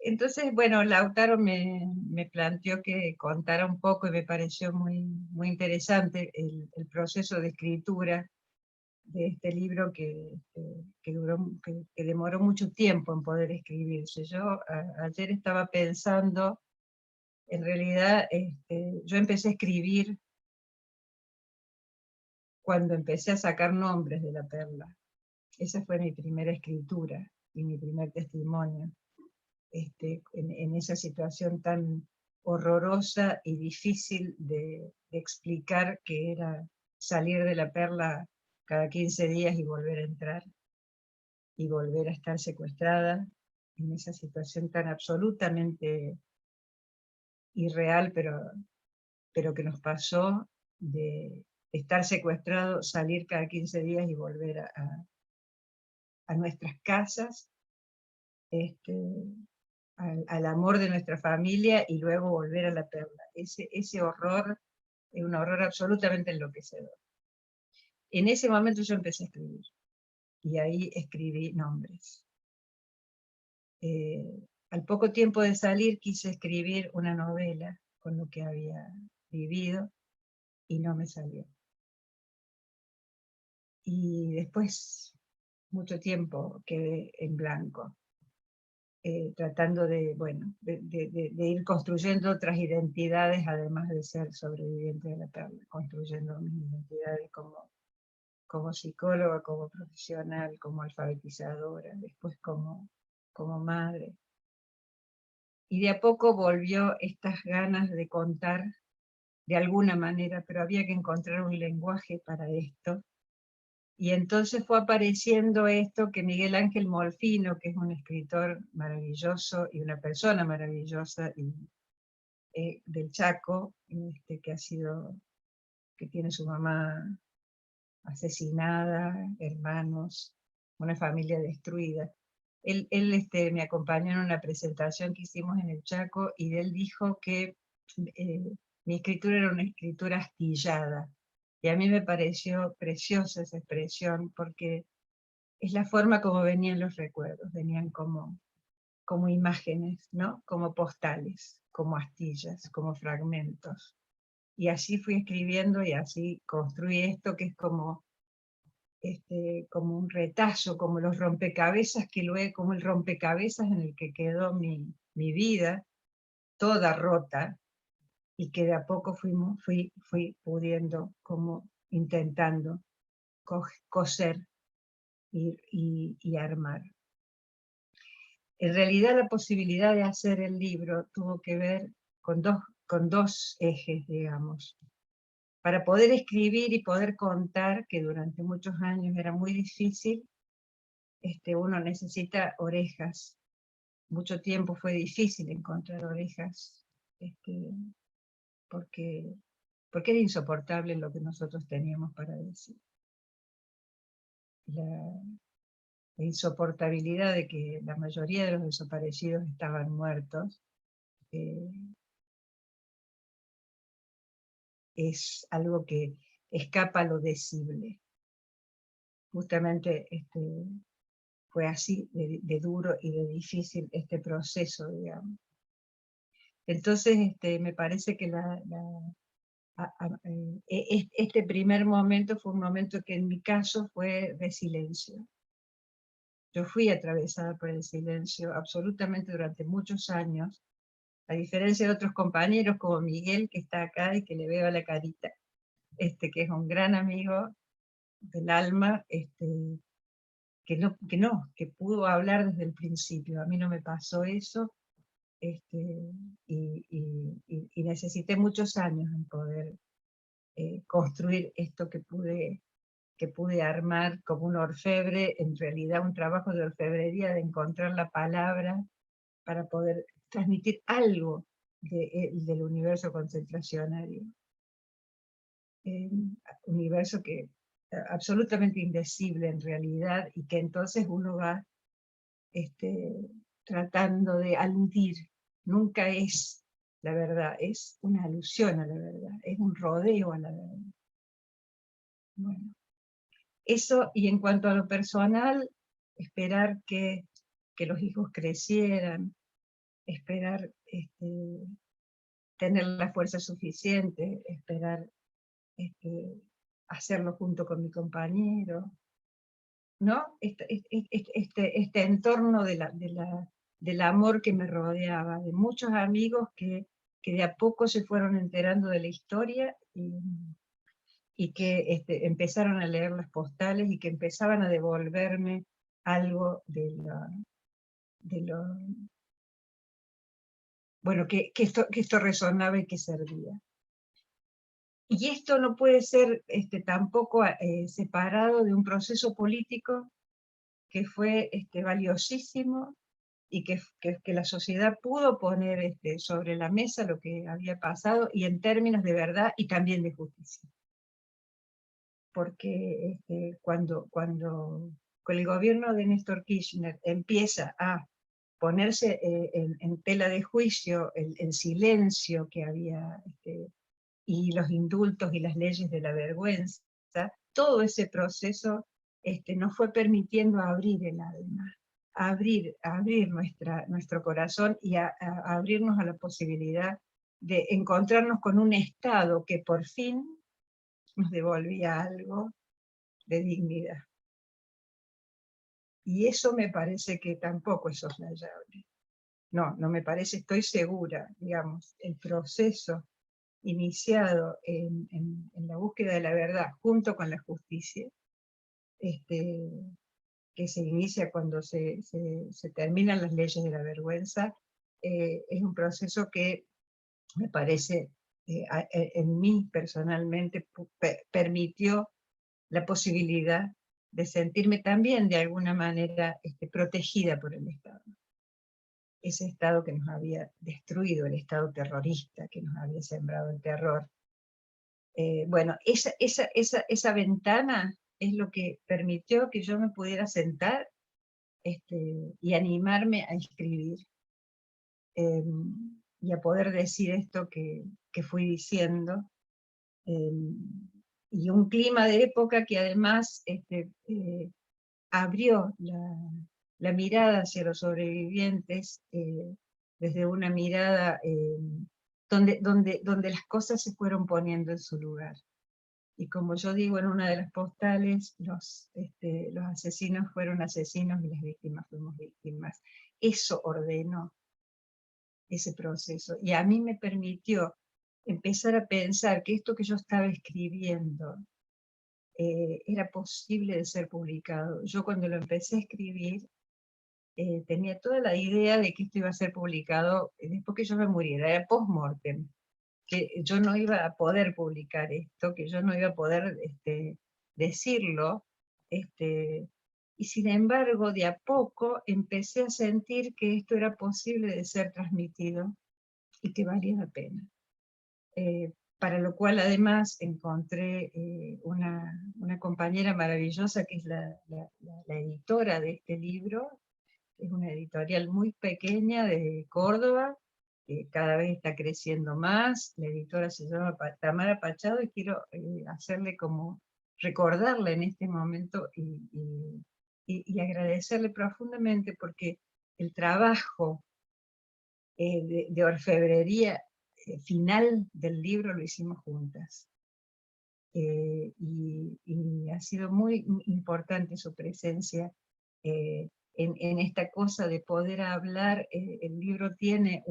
Entonces, bueno, Lautaro me planteó que contara un poco y me pareció muy interesante el proceso de escritura de este libro que demoró mucho tiempo en poder escribirse. Yo ayer estaba pensando, en realidad, yo empecé a escribir cuando empecé a sacar nombres de la perla. Esa fue mi primera escritura y mi primer testimonio. En esa situación tan horrorosa y difícil de explicar, que era salir de la perla cada 15 días y volver a entrar, y volver a estar secuestrada, en esa situación tan absolutamente irreal, pero que nos pasó, de estar secuestrado, salir cada 15 días y volver a nuestras casas, al amor de nuestra familia, y luego volver a la perla. Ese horror es un horror absolutamente enloquecedor. En ese momento yo empecé a escribir, y ahí escribí nombres. Al poco tiempo de salir quise escribir una novela con lo que había vivido, y no me salió. Y después, mucho tiempo, quedé en blanco. Tratando de ir construyendo otras identidades, además de ser sobreviviente de la perla, construyendo mis identidades como psicóloga, como profesional, como alfabetizadora, después como madre. Y de a poco volvió estas ganas de contar de alguna manera, pero había que encontrar un lenguaje para esto. Y entonces fue apareciendo esto que Miguel Ángel Molfino, que es un escritor maravilloso y una persona maravillosa del Chaco, que tiene su mamá asesinada, hermanos, una familia destruida. Él me acompañó en una presentación que hicimos en el Chaco, y él dijo que mi escritura era una escritura astillada. Y a mí me pareció preciosa esa expresión, porque es la forma como venían los recuerdos, venían como imágenes, ¿no? Como postales, como astillas, como fragmentos. Y así fui escribiendo, y así construí esto, que es como un retazo, como los rompecabezas como el rompecabezas en el que quedó mi vida, toda rota, y que de a poco fui pudiendo, como intentando coser y armar. En realidad la posibilidad de hacer el libro tuvo que ver con dos ejes, digamos. Para poder escribir y poder contar, que durante muchos años era muy difícil, uno necesita orejas. Mucho tiempo fue difícil encontrar orejas, porque era insoportable lo que nosotros teníamos para decir. La insoportabilidad de que la mayoría de los desaparecidos estaban muertos, es algo que escapa a lo decible. Justamente fue así de duro y de difícil este proceso, digamos. Entonces me parece que este primer momento fue un momento que en mi caso fue de silencio. Yo fui atravesada por el silencio absolutamente durante muchos años, a diferencia de otros compañeros como Miguel, que está acá y que le veo la carita, que es un gran amigo del alma, que pudo hablar desde el principio. A mí no me pasó eso, y necesité muchos años en poder construir esto que pude armar como un orfebre, en realidad un trabajo de orfebrería, de encontrar la palabra para poder transmitir algo del universo concentracionario. Universo que absolutamente indecible en realidad, y que entonces uno va tratando de aludir. Nunca es la verdad, es una alusión a la verdad, es un rodeo a la verdad. Bueno, eso. Y en cuanto a lo personal, esperar que los hijos crecieran, esperar tener la fuerza suficiente, esperar hacerlo junto con mi compañero, ¿no? Este entorno del amor que me rodeaba, de muchos amigos que de a poco se fueron enterando de la historia y que empezaron a leer las postales y que empezaban a devolverme algo bueno, que esto resonaba y que servía. Y esto no puede ser tampoco separado de un proceso político que fue valiosísimo y que la sociedad pudo poner sobre la mesa lo que había pasado y en términos de verdad y también de justicia. Porque cuando con el gobierno de Néstor Kirchner empieza a ponerse en tela de juicio el silencio que había y los indultos y las leyes de la vergüenza, todo ese proceso nos fue permitiendo abrir el alma, abrir nuestro corazón y a abrirnos a la posibilidad de encontrarnos con un Estado que por fin nos devolvía algo de dignidad. Y eso me parece que tampoco es soslayable. No me parece, estoy segura, digamos, el proceso iniciado en la búsqueda de la verdad junto con la justicia, que se inicia cuando se terminan las leyes de la vergüenza, es un proceso que me parece, en mí personalmente, permitió la posibilidad de sentirme también de alguna manera protegida por el Estado. Ese Estado que nos había destruido, el Estado terrorista que nos había sembrado el terror. Bueno, esa ventana es lo que permitió que yo me pudiera sentar y animarme a escribir, y a poder decir esto que fui diciendo, y un clima de época que además abrió la mirada hacia los sobrevivientes, desde una mirada donde las cosas se fueron poniendo en su lugar. Y como yo digo en una de las postales, los asesinos fueron asesinos y las víctimas fuimos víctimas. Eso ordenó ese proceso. Y a mí me permitió empezar a pensar que esto que yo estaba escribiendo era posible de ser publicado. Yo cuando lo empecé a escribir, tenía toda la idea de que esto iba a ser publicado después que yo me muriera, era post-mortem, que yo no iba a poder publicar esto, que yo no iba a poder decirlo, y sin embargo de a poco empecé a sentir que esto era posible de ser transmitido y que valía la pena. Para lo cual además encontré una compañera maravillosa que es la editora de este libro. Es una editorial muy pequeña de Córdoba, que cada vez está creciendo más. La editora se llama Tamara Pachado y quiero hacerle como recordarla en este momento y agradecerle profundamente porque el trabajo de orfebrería final del libro lo hicimos juntas. Y ha sido muy importante su presencia en esta cosa de poder hablar. El libro tiene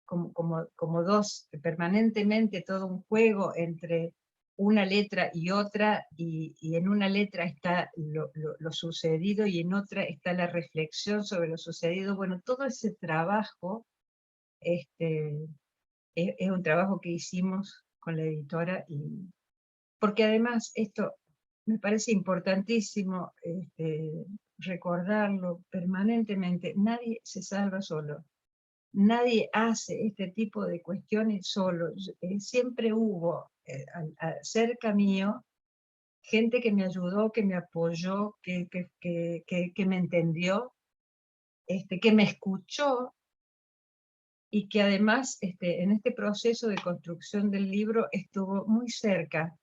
como dos, permanentemente todo un juego entre una letra y otra, y en una letra está lo sucedido y en otra está la reflexión sobre lo sucedido. Bueno, todo ese trabajo es un trabajo que hicimos con la editora, porque además esto me parece importantísimo recordarlo permanentemente. Nadie se salva solo, nadie hace este tipo de cuestiones solo. Siempre hubo cerca mío gente que me ayudó, que me apoyó, que me entendió, que me escuchó, y que además en este proceso de construcción del libro estuvo muy cerca,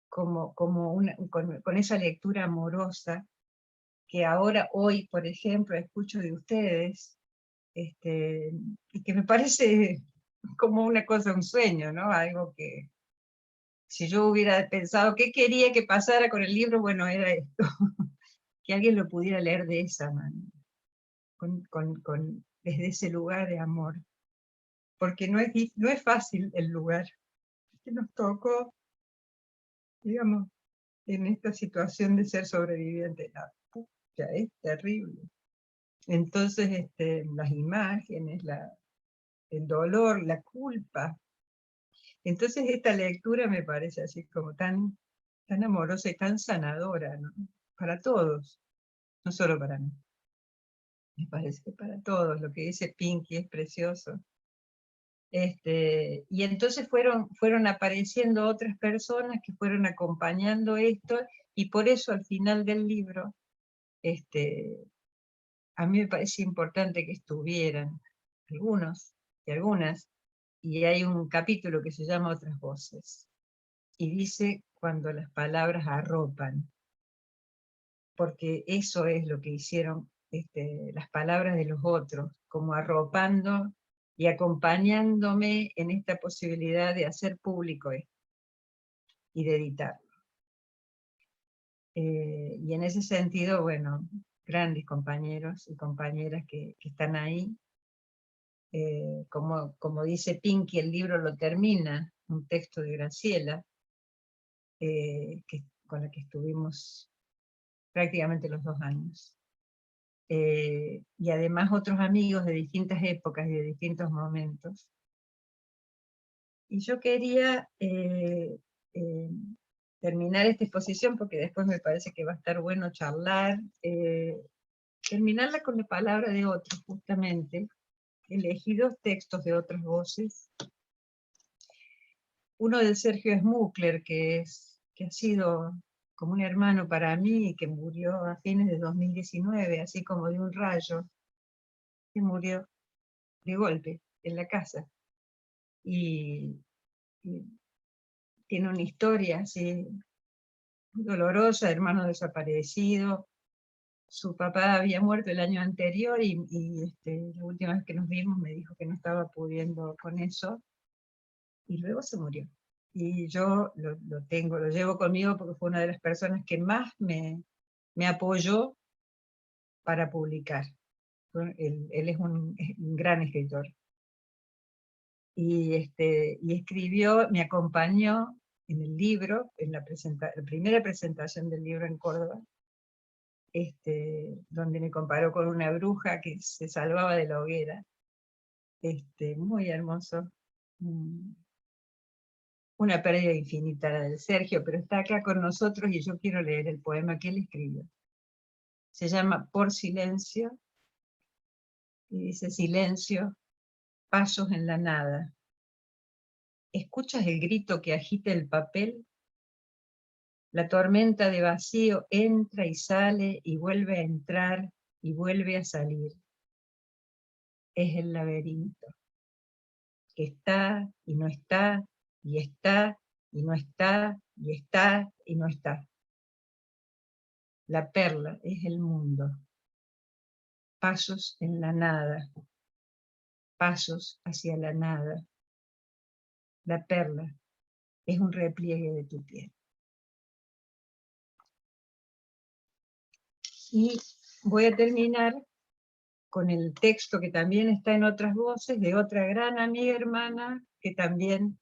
con esa lectura amorosa que ahora, hoy, por ejemplo, escucho de ustedes, y que me parece como una cosa, un sueño, ¿no? Algo que, si yo hubiera pensado qué quería que pasara con el libro, bueno, era esto, que alguien lo pudiera leer de esa manera, desde ese lugar de amor, porque no es fácil el lugar que nos tocó, digamos, en esta situación de ser sobreviviente. La pucha, es terrible. Entonces, las imágenes, el dolor, la culpa. Entonces esta lectura me parece así como tan amorosa y tan sanadora, ¿no? Para todos, no solo para mí. Me parece que para todos, lo que dice Pinky es precioso. Y entonces fueron apareciendo otras personas que fueron acompañando esto, y por eso al final del libro, a mí me parece importante que estuvieran algunos y algunas, y hay un capítulo que se llama Otras Voces, y dice cuando las palabras arropan, porque eso es lo que hicieron las palabras de los otros, como arropando y acompañándome en esta posibilidad de hacer público esto, y de editarlo. Y en ese sentido, bueno, grandes compañeros y compañeras que están ahí. Como dice Pinky, el libro lo termina, un texto de Graciela, con la que estuvimos prácticamente los 2 años. Y además otros amigos de distintas épocas y de distintos momentos. Y yo quería terminar esta exposición, porque después me parece que va a estar bueno charlar, terminarla con la palabra de otros, justamente. Elegí 2 textos de Otras Voces. Uno de Sergio Smukler, que ha sido como un hermano para mí, y que murió a fines de 2019, así como de un rayo, que murió de golpe en la casa. Y tiene una historia así muy dolorosa, hermano desaparecido. Su papá había muerto el año anterior, y la última vez que nos vimos me dijo que no estaba pudiendo con eso, y luego se murió. Y yo lo llevo conmigo porque fue una de las personas que más me apoyó para publicar. Él es un gran escritor. Y escribió, me acompañó en el libro, en la primera presentación del libro en Córdoba, donde me comparó con una bruja que se salvaba de la hoguera. Muy hermoso. Una pérdida infinita la del Sergio, pero está acá con nosotros y yo quiero leer el poema que él escribió. Se llama Por Silencio, y dice: silencio, pasos en la nada. ¿Escuchas el grito que agita el papel? La tormenta de vacío entra y sale y vuelve a entrar y vuelve a salir. Es el laberinto, que está y no está, y está y no está, y está y no está. La perla es el mundo. Pasos en la nada, pasos hacia la nada. La perla es un repliegue de tu piel. Y voy a terminar con el texto que también está en Otras Voces, de otra gran amiga hermana, que también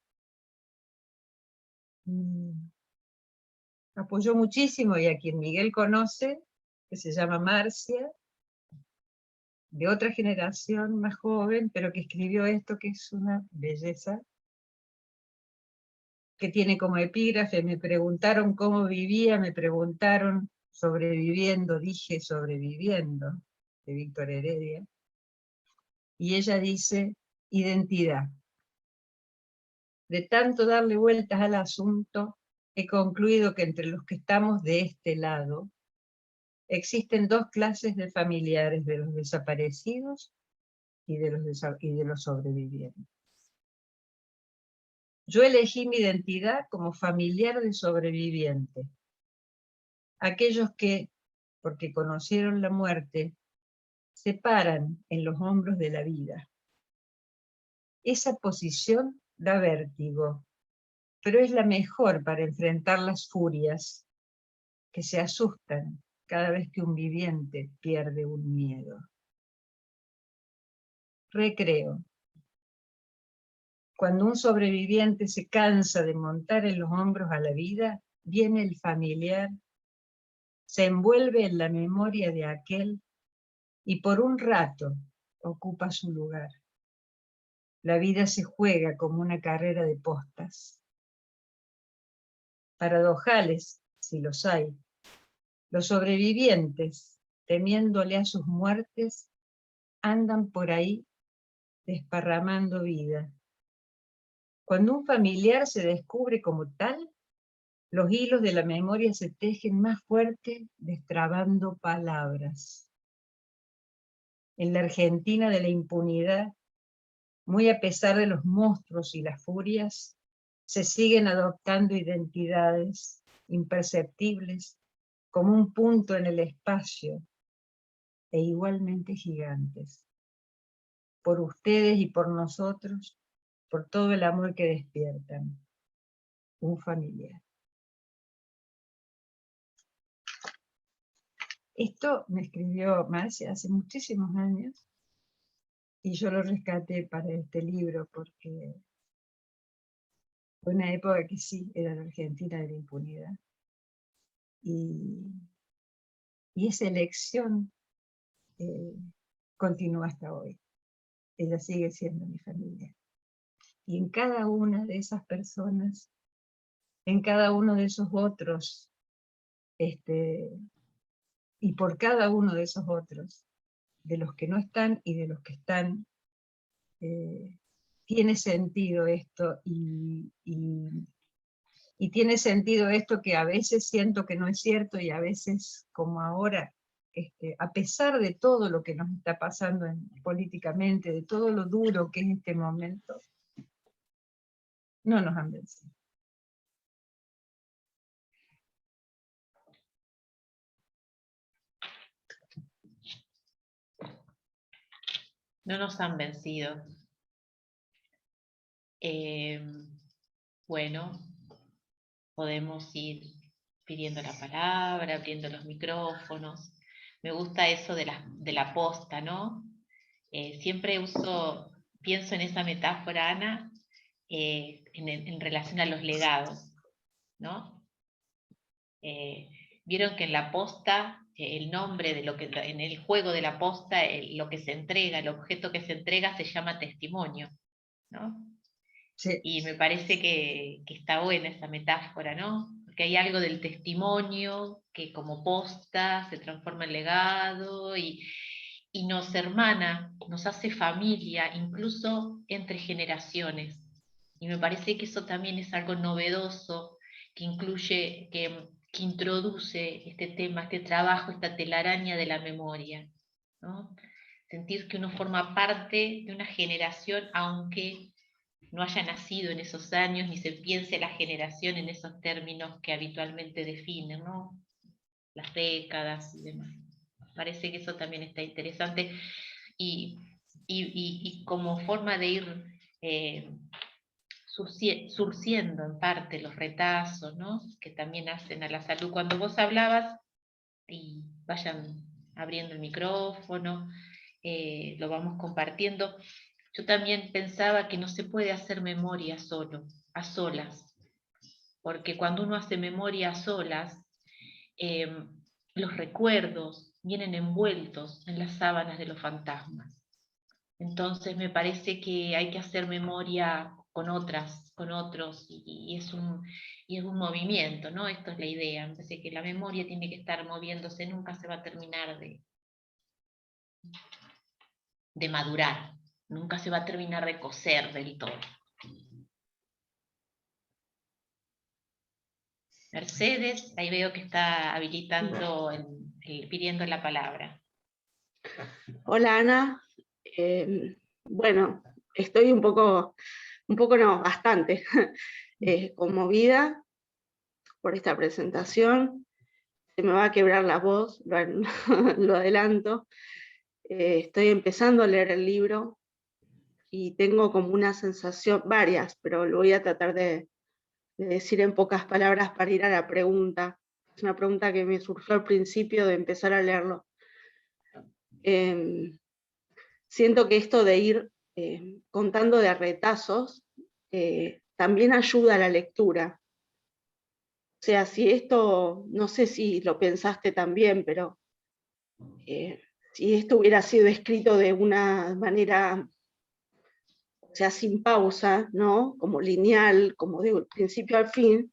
apoyó muchísimo, y a quien Miguel conoce, que se llama Marcia, de otra generación más joven, pero que escribió esto, que es una belleza, que tiene como epígrafe: me preguntaron cómo vivía, me preguntaron sobreviviendo, dije sobreviviendo, de Víctor Heredia. Y ella dice: identidad. De tanto darle vueltas al asunto, he concluido que entre los que estamos de este lado, existen 2 clases de familiares, de los desaparecidos y de los sobrevivientes. Yo elegí mi identidad como familiar de sobreviviente. Aquellos que, porque conocieron la muerte, se paran en los hombros de la vida. Esa posición da vértigo, pero es la mejor para enfrentar las furias que se asustan cada vez que un viviente pierde un miedo. Recreo. Cuando un sobreviviente se cansa de montar en los hombros a la vida, viene el familiar, se envuelve en la memoria de aquel y por un rato ocupa su lugar. La vida se juega como una carrera de postas. Paradojales, si los hay, los sobrevivientes, temiéndole a sus muertes, andan por ahí desparramando vida. Cuando un familiar se descubre como tal, los hilos de la memoria se tejen más fuerte, destrabando palabras. En la Argentina de la impunidad, muy a pesar de los monstruos y las furias, se siguen adoptando identidades imperceptibles como un punto en el espacio e igualmente gigantes. Por ustedes y por nosotros, por todo el amor que despiertan. Un familiar. Esto me escribió Marcia hace muchísimos años y yo lo rescaté para este libro porque fue una época que sí, era la Argentina de la impunidad. Y esa elección continúa hasta hoy. Ella sigue siendo mi familia. Y en cada una de esas personas, en cada uno de esos otros, y por cada uno de esos otros, de los que no están y de los que están, tiene sentido esto, y tiene sentido esto que a veces siento que no es cierto, y a veces, como ahora, a pesar de todo lo que nos está pasando políticamente, de todo lo duro que es este momento, no nos han vencido. No nos han vencido. Bueno, podemos ir pidiendo la palabra, abriendo los micrófonos. Me gusta eso de la posta, ¿no? Siempre pienso en esa metáfora, Ana, en relación a los legados, ¿no? Vieron que en la posta, el nombre de en el juego de la posta, lo que se entrega, el objeto que se entrega se llama testimonio, ¿no? Sí. Y me parece que está buena esa metáfora, ¿no? Porque hay algo del testimonio que como posta se transforma en legado y nos hermana, nos hace familia, incluso entre generaciones. Y me parece que eso también es algo novedoso, que incluye, que introduce este tema, este trabajo, esta telaraña de la memoria, ¿no? Sentir que uno forma parte de una generación, aunque no haya nacido en esos años, ni se piense la generación en esos términos que habitualmente definen, ¿no? Las décadas y demás. Parece que eso también está interesante y como forma de ir surciendo en parte los retazos, ¿no? Que también hacen a la salud. Cuando vos hablabas, y vayan abriendo el micrófono, lo vamos compartiendo, yo también pensaba que no se puede hacer memoria solo, a solas, porque cuando uno hace memoria a solas, los recuerdos vienen envueltos en las sábanas de los fantasmas. Entonces me parece que hay que hacer memoria con otras, con otros, y es un movimiento, ¿no? Esto es la idea. Me parece que la memoria tiene que estar moviéndose, nunca se va a terminar de madurar, nunca se va a terminar de cocer del todo. Mercedes, ahí veo que está habilitando, pidiendo la palabra. Hola Ana, bueno, estoy un poco no, bastante conmovida por esta presentación. Se me va a quebrar la voz, lo adelanto. Estoy empezando a leer el libro y tengo como una sensación, varias, pero lo voy a tratar de decir en pocas palabras para ir a la pregunta. Es una pregunta que me surgió al principio de empezar a leerlo. Siento que esto de ir contando de retazos también ayuda a la lectura. O sea, si esto, no sé si lo pensaste también, pero si esto hubiera sido escrito de una manera, o sea, sin pausa, ¿no? Como lineal, como de principio al fin,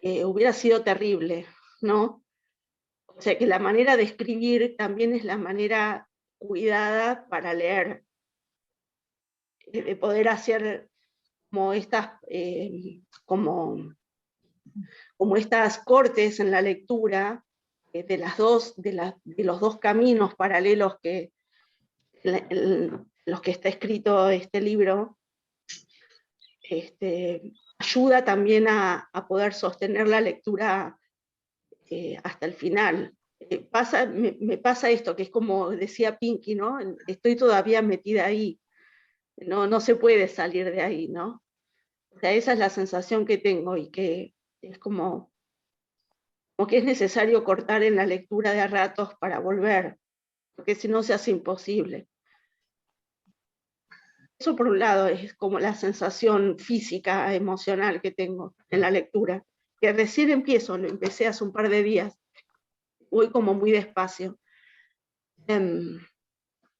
hubiera sido terrible, ¿no? O sea, que la manera de escribir también es la manera cuidada para leer, de poder hacer como estas, como estas cortes en la lectura de los dos caminos paralelos que los que está escrito este libro, ayuda también a poder sostener la lectura hasta el final. Me pasa esto, que es como decía Pinky, ¿no? Estoy todavía metida ahí, no se puede salir de ahí, ¿no? O sea, esa es la sensación que tengo y que es como que es necesario cortar en la lectura de a ratos para volver, porque si no se hace imposible. Eso por un lado es como la sensación física, emocional que tengo en la lectura, que recién empiezo, lo empecé hace un par de días, voy como muy despacio.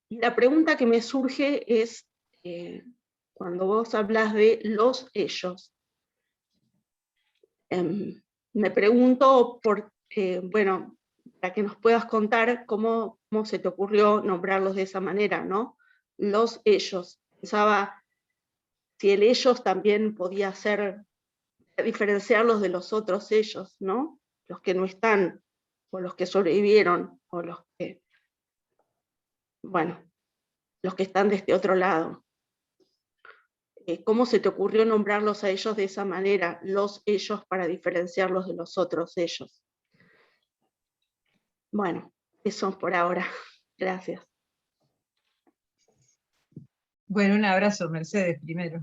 La pregunta que me surge es, cuando vos hablas de los ellos, me pregunto bueno, para que nos puedas contar cómo se te ocurrió nombrarlos de esa manera, ¿no? Los ellos. Pensaba si el ellos también podía ser, diferenciarlos de los otros ellos, ¿no? Los que no están, o los que sobrevivieron, o los que, bueno, los que están de este otro lado. ¿Cómo se te ocurrió nombrarlos a ellos de esa manera, los ellos, para diferenciarlos de los otros ellos? Bueno, eso por ahora. Gracias. Bueno, un abrazo, Mercedes, primero.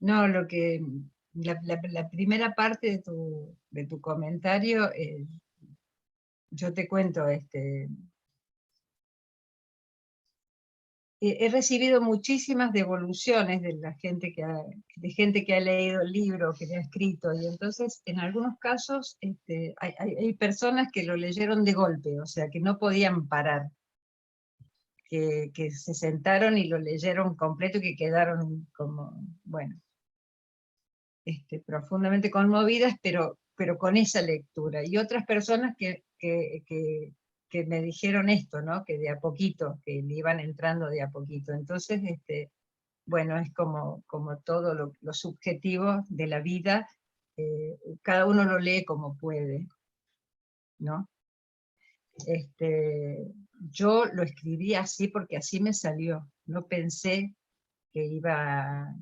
No, la primera parte de tu comentario, yo te cuento, he recibido muchísimas devoluciones de gente que ha leído el libro, que le ha escrito, y entonces en algunos casos hay personas que lo leyeron de golpe, o sea, que no podían parar, que se sentaron y lo leyeron completo y que quedaron como, bueno, profundamente conmovidas, pero con esa lectura. Y otras personas que me dijeron esto, ¿no? Que de a poquito, que le iban entrando de a poquito. Entonces, bueno, es como todo lo subjetivo de la vida, cada uno lo lee como puede, ¿no? Yo lo escribí así porque así me salió, no pensé que iba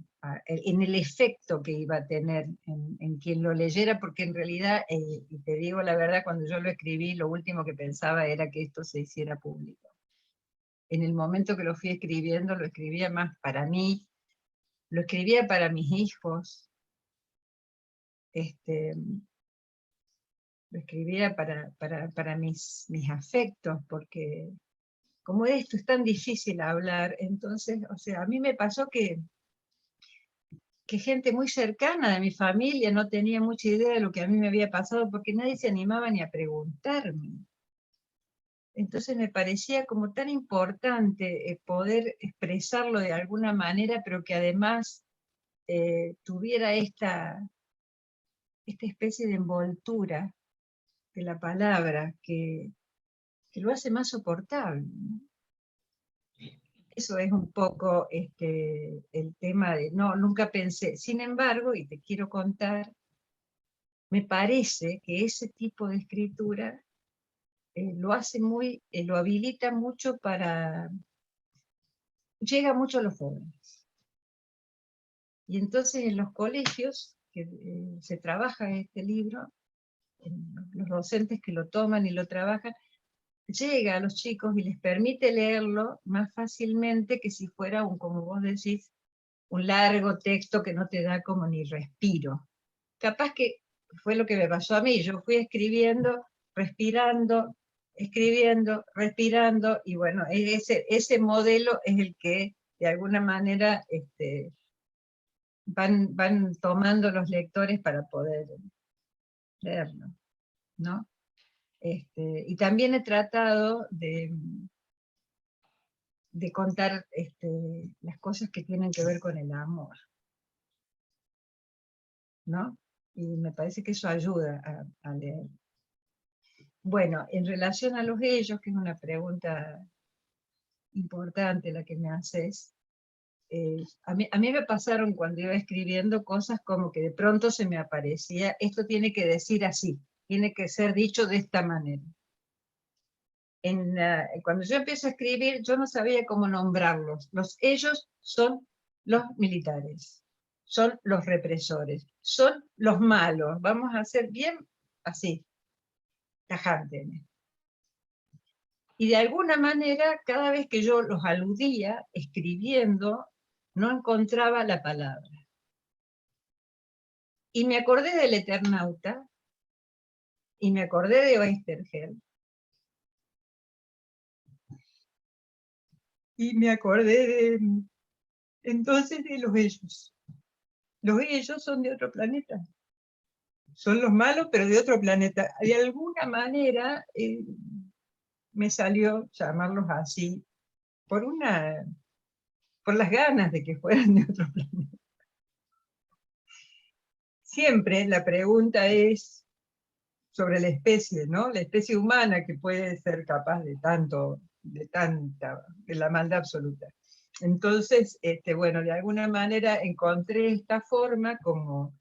en el efecto que iba a tener en quien lo leyera, porque en realidad, y te digo la verdad, cuando yo lo escribí, lo último que pensaba era que esto se hiciera público. En el momento que lo fui escribiendo, lo escribía más para mí, lo escribía para mis hijos, lo escribía para mis afectos, porque como esto es tan difícil hablar, entonces, o sea, a mí me pasó que gente muy cercana de mi familia no tenía mucha idea de lo que a mí me había pasado, porque nadie se animaba ni a preguntarme. Entonces me parecía como tan importante poder expresarlo de alguna manera, pero que además tuviera esta especie de envoltura de la palabra que lo hace más soportable, ¿no? Eso es un poco el tema de, no, nunca pensé. Sin embargo, y te quiero contar, me parece que ese tipo de escritura lo hace lo habilita mucho llega mucho a los jóvenes. Y entonces en los colegios, que se trabaja este libro, los docentes que lo toman y lo trabajan, llega a los chicos y les permite leerlo más fácilmente que si fuera como vos decís, un largo texto que no te da como ni respiro. Capaz que fue lo que me pasó a mí, yo fui escribiendo, respirando, escribiendo, respirando, y bueno, ese modelo es el que de alguna manera van tomando los lectores para poder leerlo, ¿no? Y también he tratado de contar las cosas que tienen que ver con el amor, ¿no? Y me parece que eso ayuda a leer. Bueno, en relación a los ellos, que es una pregunta importante la que me haces, a mí me pasaron cuando iba escribiendo cosas como que de pronto se me aparecía, esto tiene que decir así, tiene que ser dicho de esta manera. Cuando yo empiezo a escribir, yo no sabía cómo nombrarlos. Los ellos son los militares, son los represores, son los malos. Vamos a hacer bien así, tajante. Y de alguna manera, cada vez que yo los aludía, escribiendo, no encontraba la palabra. Y me acordé del Eternauta, y me acordé de Oesterheld, y me acordé entonces de los ellos. Los ellos son de otro planeta. Son los malos, pero de otro planeta. De alguna manera me salió llamarlos así, por las ganas de que fueran de otro planeta. Siempre la pregunta es sobre la especie, ¿no? La especie humana que puede ser capaz de la maldad absoluta. Entonces, bueno, de alguna manera encontré esta forma como,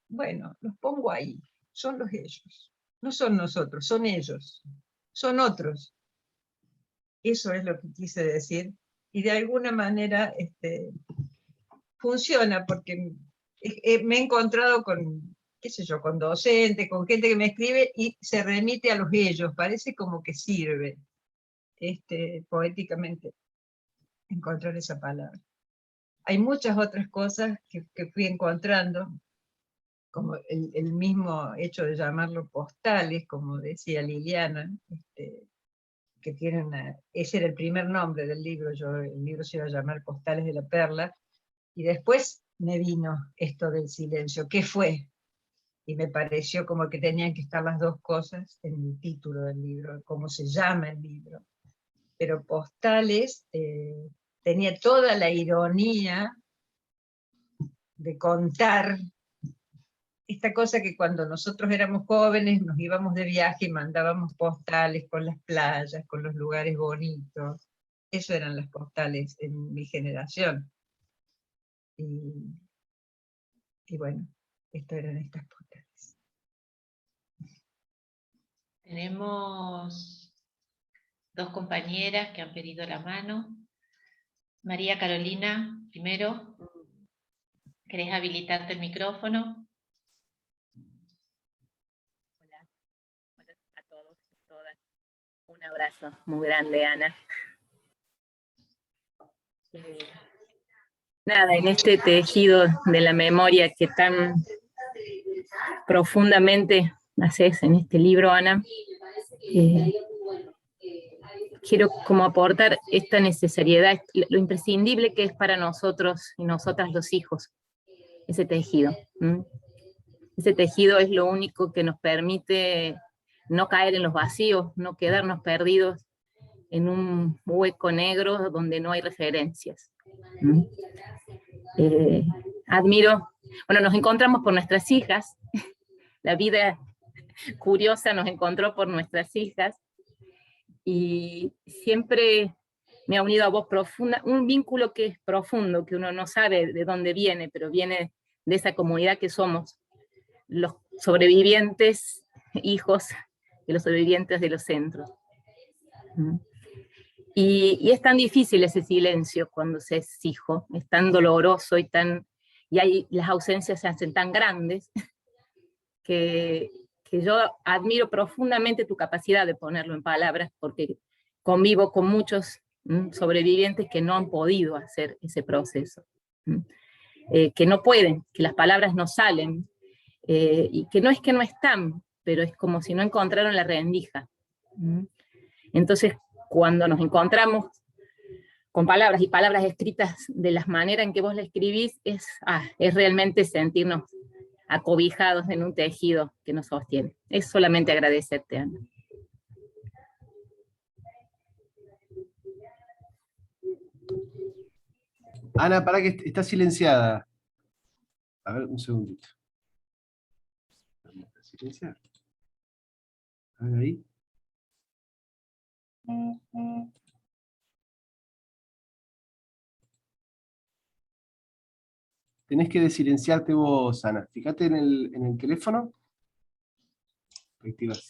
bueno, los pongo ahí, son los ellos, no son nosotros, son ellos, son otros. Eso es lo que quise decir, y de alguna manera funciona, porque me he encontrado con, qué sé yo, con docentes, con gente que me escribe y se remite a los ellos, parece como que sirve, poéticamente, encontrar esa palabra. Hay muchas otras cosas que fui encontrando, como el mismo hecho de llamarlo postales, como decía Liliana, que tiene ese era el primer nombre del libro, el libro se iba a llamar Postales de la Perla, y después me vino esto del silencio, ¿qué fue? Y me pareció como que tenían que estar las dos cosas en el título del libro, cómo se llama el libro. Pero Postales tenía toda la ironía de contar esta cosa que cuando nosotros éramos jóvenes nos íbamos de viaje y mandábamos postales con las playas, con los lugares bonitos. Eso eran las postales en mi generación. Y bueno, esto eran estas postales. Tenemos dos compañeras que han pedido la mano. María Carolina, primero. ¿Querés habilitarte el micrófono? Hola a todos y todas. Un abrazo muy grande, Ana. Nada, en este tejido de la memoria que tan profundamente haces en este libro, Ana, quiero como aportar esta necesariedad, lo imprescindible que es para nosotros y nosotras los hijos, ese tejido. Ese tejido es lo único que nos permite no caer en los vacíos, no quedarnos perdidos en un hueco negro donde no hay referencias. Admiro, bueno, nos encontramos por nuestras hijas, la vida curiosa nos encontró por nuestras hijas, y siempre me ha unido a vos un vínculo que es profundo, que uno no sabe de dónde viene, pero viene de esa comunidad que somos, los sobrevivientes, hijos de los sobrevivientes de los centros. Y es tan difícil ese silencio cuando se es hijo, es tan doloroso y ahí las ausencias se hacen tan grandes, que yo admiro profundamente tu capacidad de ponerlo en palabras, porque convivo con muchos sobrevivientes que no han podido hacer ese proceso, que no pueden, que las palabras no salen, y que no es que no están, pero es como si no encontraron la rendija. Entonces, cuando nos encontramos con palabras y palabras escritas de la manera en que vos la escribís, es realmente sentirnos acobijados en un tejido que nos sostiene. Es solamente agradecerte, Ana. Ana, para que está silenciada. A ver, un segundito. ¿Está silenciada? A ver ahí. Tenés que desilenciarte vos, Ana. Fíjate en el teléfono. Activas.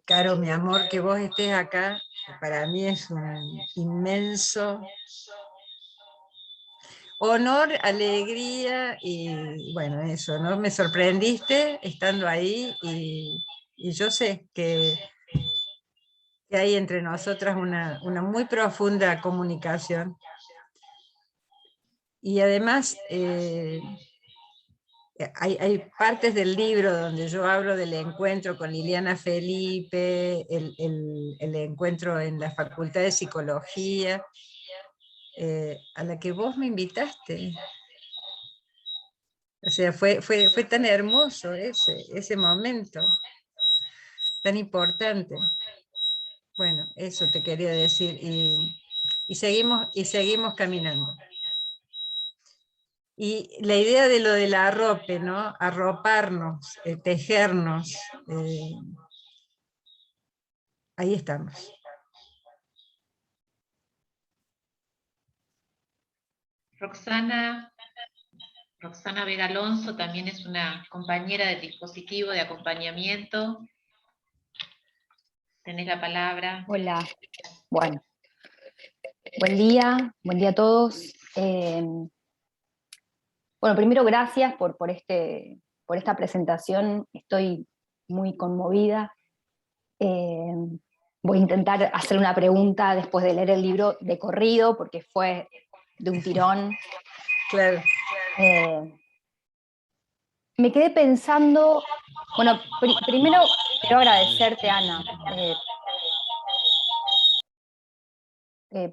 Caro, mi amor, que vos estés acá, para mí es un inmenso honor, alegría y bueno, eso, ¿no? Me sorprendiste estando ahí y yo sé que hay entre nosotras una muy profunda comunicación. Y además hay partes del libro donde yo hablo del encuentro con Liliana Felipe, el encuentro en la Facultad de Psicología, a la que vos me invitaste. O sea, fue tan hermoso ese momento, tan importante. Bueno, eso te quería decir, y seguimos caminando. Y la idea de lo del arrope, ¿no? Arroparnos, tejernos, ahí estamos. Roxana Vega Alonso también es una compañera del dispositivo de acompañamiento. Tenés la palabra. Hola, bueno, buen día a todos. Bueno, primero gracias por esta presentación, estoy muy conmovida. Voy a intentar hacer una pregunta después de leer el libro de corrido, porque fue de un tirón. Claro. Me quedé pensando, bueno, primero quiero agradecerte, Ana,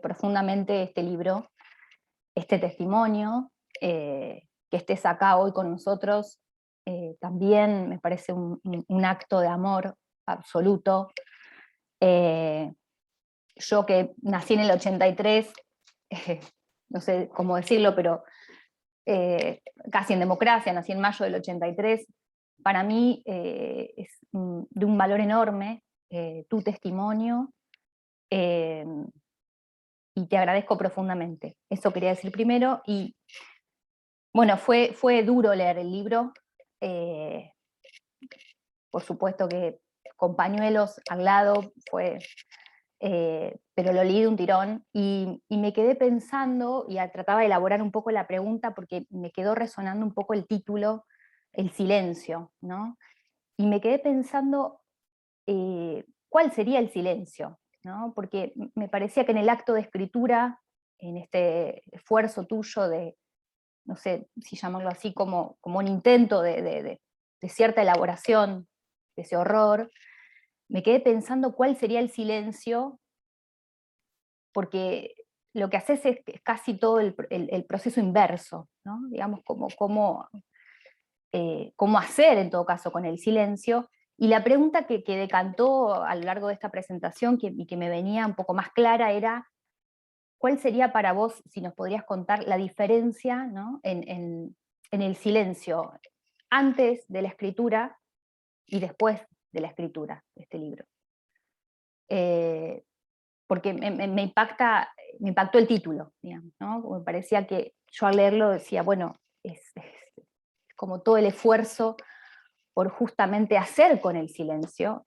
profundamente este libro, este testimonio, que estés acá hoy con nosotros, también me parece un acto de amor absoluto. Yo que nací en el 83, no sé cómo decirlo, pero casi en democracia, nací en mayo del 83, para mí es de un valor enorme tu testimonio, y te agradezco profundamente. Eso quería decir primero, y bueno, fue duro leer el libro, por supuesto que con pañuelos al lado, pero lo leí de un tirón, y me quedé pensando, y trataba de elaborar un poco la pregunta, porque me quedó resonando un poco el título, el silencio, ¿no? Y me quedé pensando cuál sería el silencio, ¿no? Porque me parecía que en el acto de escritura, en este esfuerzo tuyo de, no sé si llamarlo así, como un intento de cierta elaboración de ese horror, me quedé pensando cuál sería el silencio, porque lo que haces es casi todo el proceso inverso, ¿no? Digamos, cómo hacer en todo caso con el silencio. Y la pregunta que decantó a lo largo de esta presentación y que me venía un poco más clara era, ¿cuál sería para vos, si nos podrías contar, la diferencia, ¿no? en el silencio antes de la escritura y después de la escritura de este libro? Porque me impactó el título, digamos, ¿no? Me parecía que yo al leerlo decía, bueno, es como todo el esfuerzo por justamente hacer con el silencio,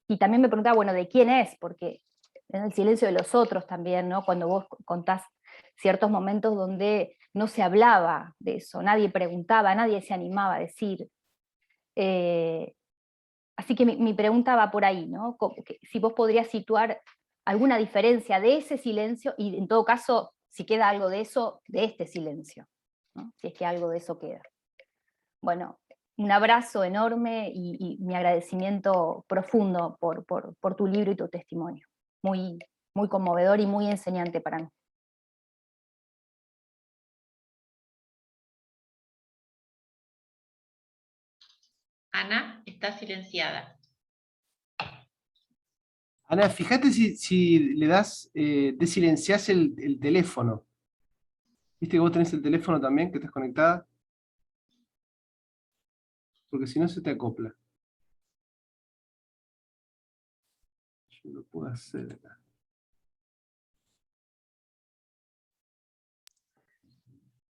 y también me preguntaba, bueno, ¿de quién es? Porque en el silencio de los otros también, ¿no? Cuando vos contás ciertos momentos donde no se hablaba de eso, nadie preguntaba, nadie se animaba a decir. Así que mi pregunta va por ahí, ¿no? Si vos podrías situar alguna diferencia de ese silencio, y en todo caso, si queda algo de eso, de este silencio, ¿no? Si es que algo de eso queda. Bueno, un abrazo enorme y mi agradecimiento profundo por tu libro y tu testimonio. Muy, muy conmovedor y muy enseñante para mí. Ana está silenciada. Ana, fíjate si le das, desilenciás el teléfono. ¿Viste que vos tenés el teléfono también, que estás conectada? Porque si no se te acopla. Yo lo puedo hacer acá.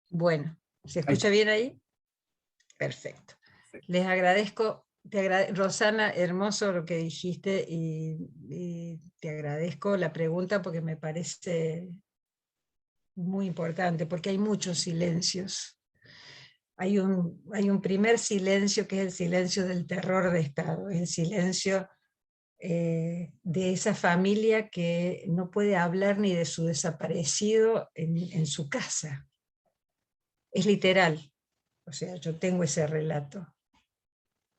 Bueno, ¿se escucha bien ahí? Perfecto. Les agradezco, Rosana, hermoso lo que dijiste y te agradezco la pregunta porque me parece muy importante, porque hay muchos silencios. Hay un primer silencio que es el silencio del terror de Estado, es el silencio de esa familia que no puede hablar ni de su desaparecido en su casa. Es literal, o sea, yo tengo ese relato.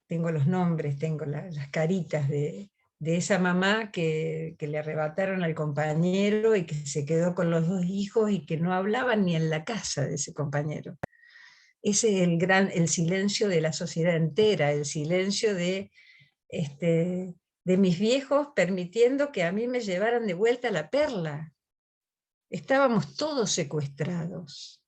Tengo los nombres, tengo las caritas de esa mamá que le arrebataron al compañero y que se quedó con los 2 hijos y que no hablaban ni en la casa de ese compañero. Ese es el silencio de la sociedad entera, el silencio de mis viejos permitiendo que a mí me llevaran de vuelta a La Perla. Estábamos todos secuestrados.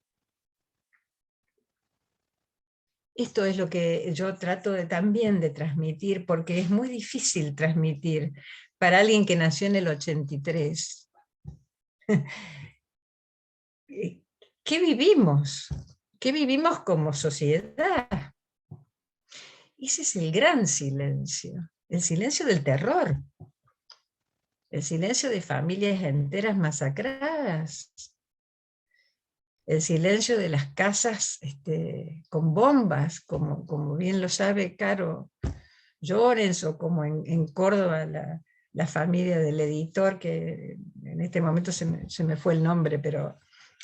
Esto es lo que yo trato también de transmitir, porque es muy difícil transmitir para alguien que nació en el 83. ¿Qué vivimos? ¿Qué vivimos como sociedad? Ese es el gran silencio, el silencio del terror, el silencio de familias enteras masacradas, el silencio de las casas con bombas, como bien lo sabe Caro Llorens, o como en Córdoba la familia del editor, que en este momento se me fue el nombre, pero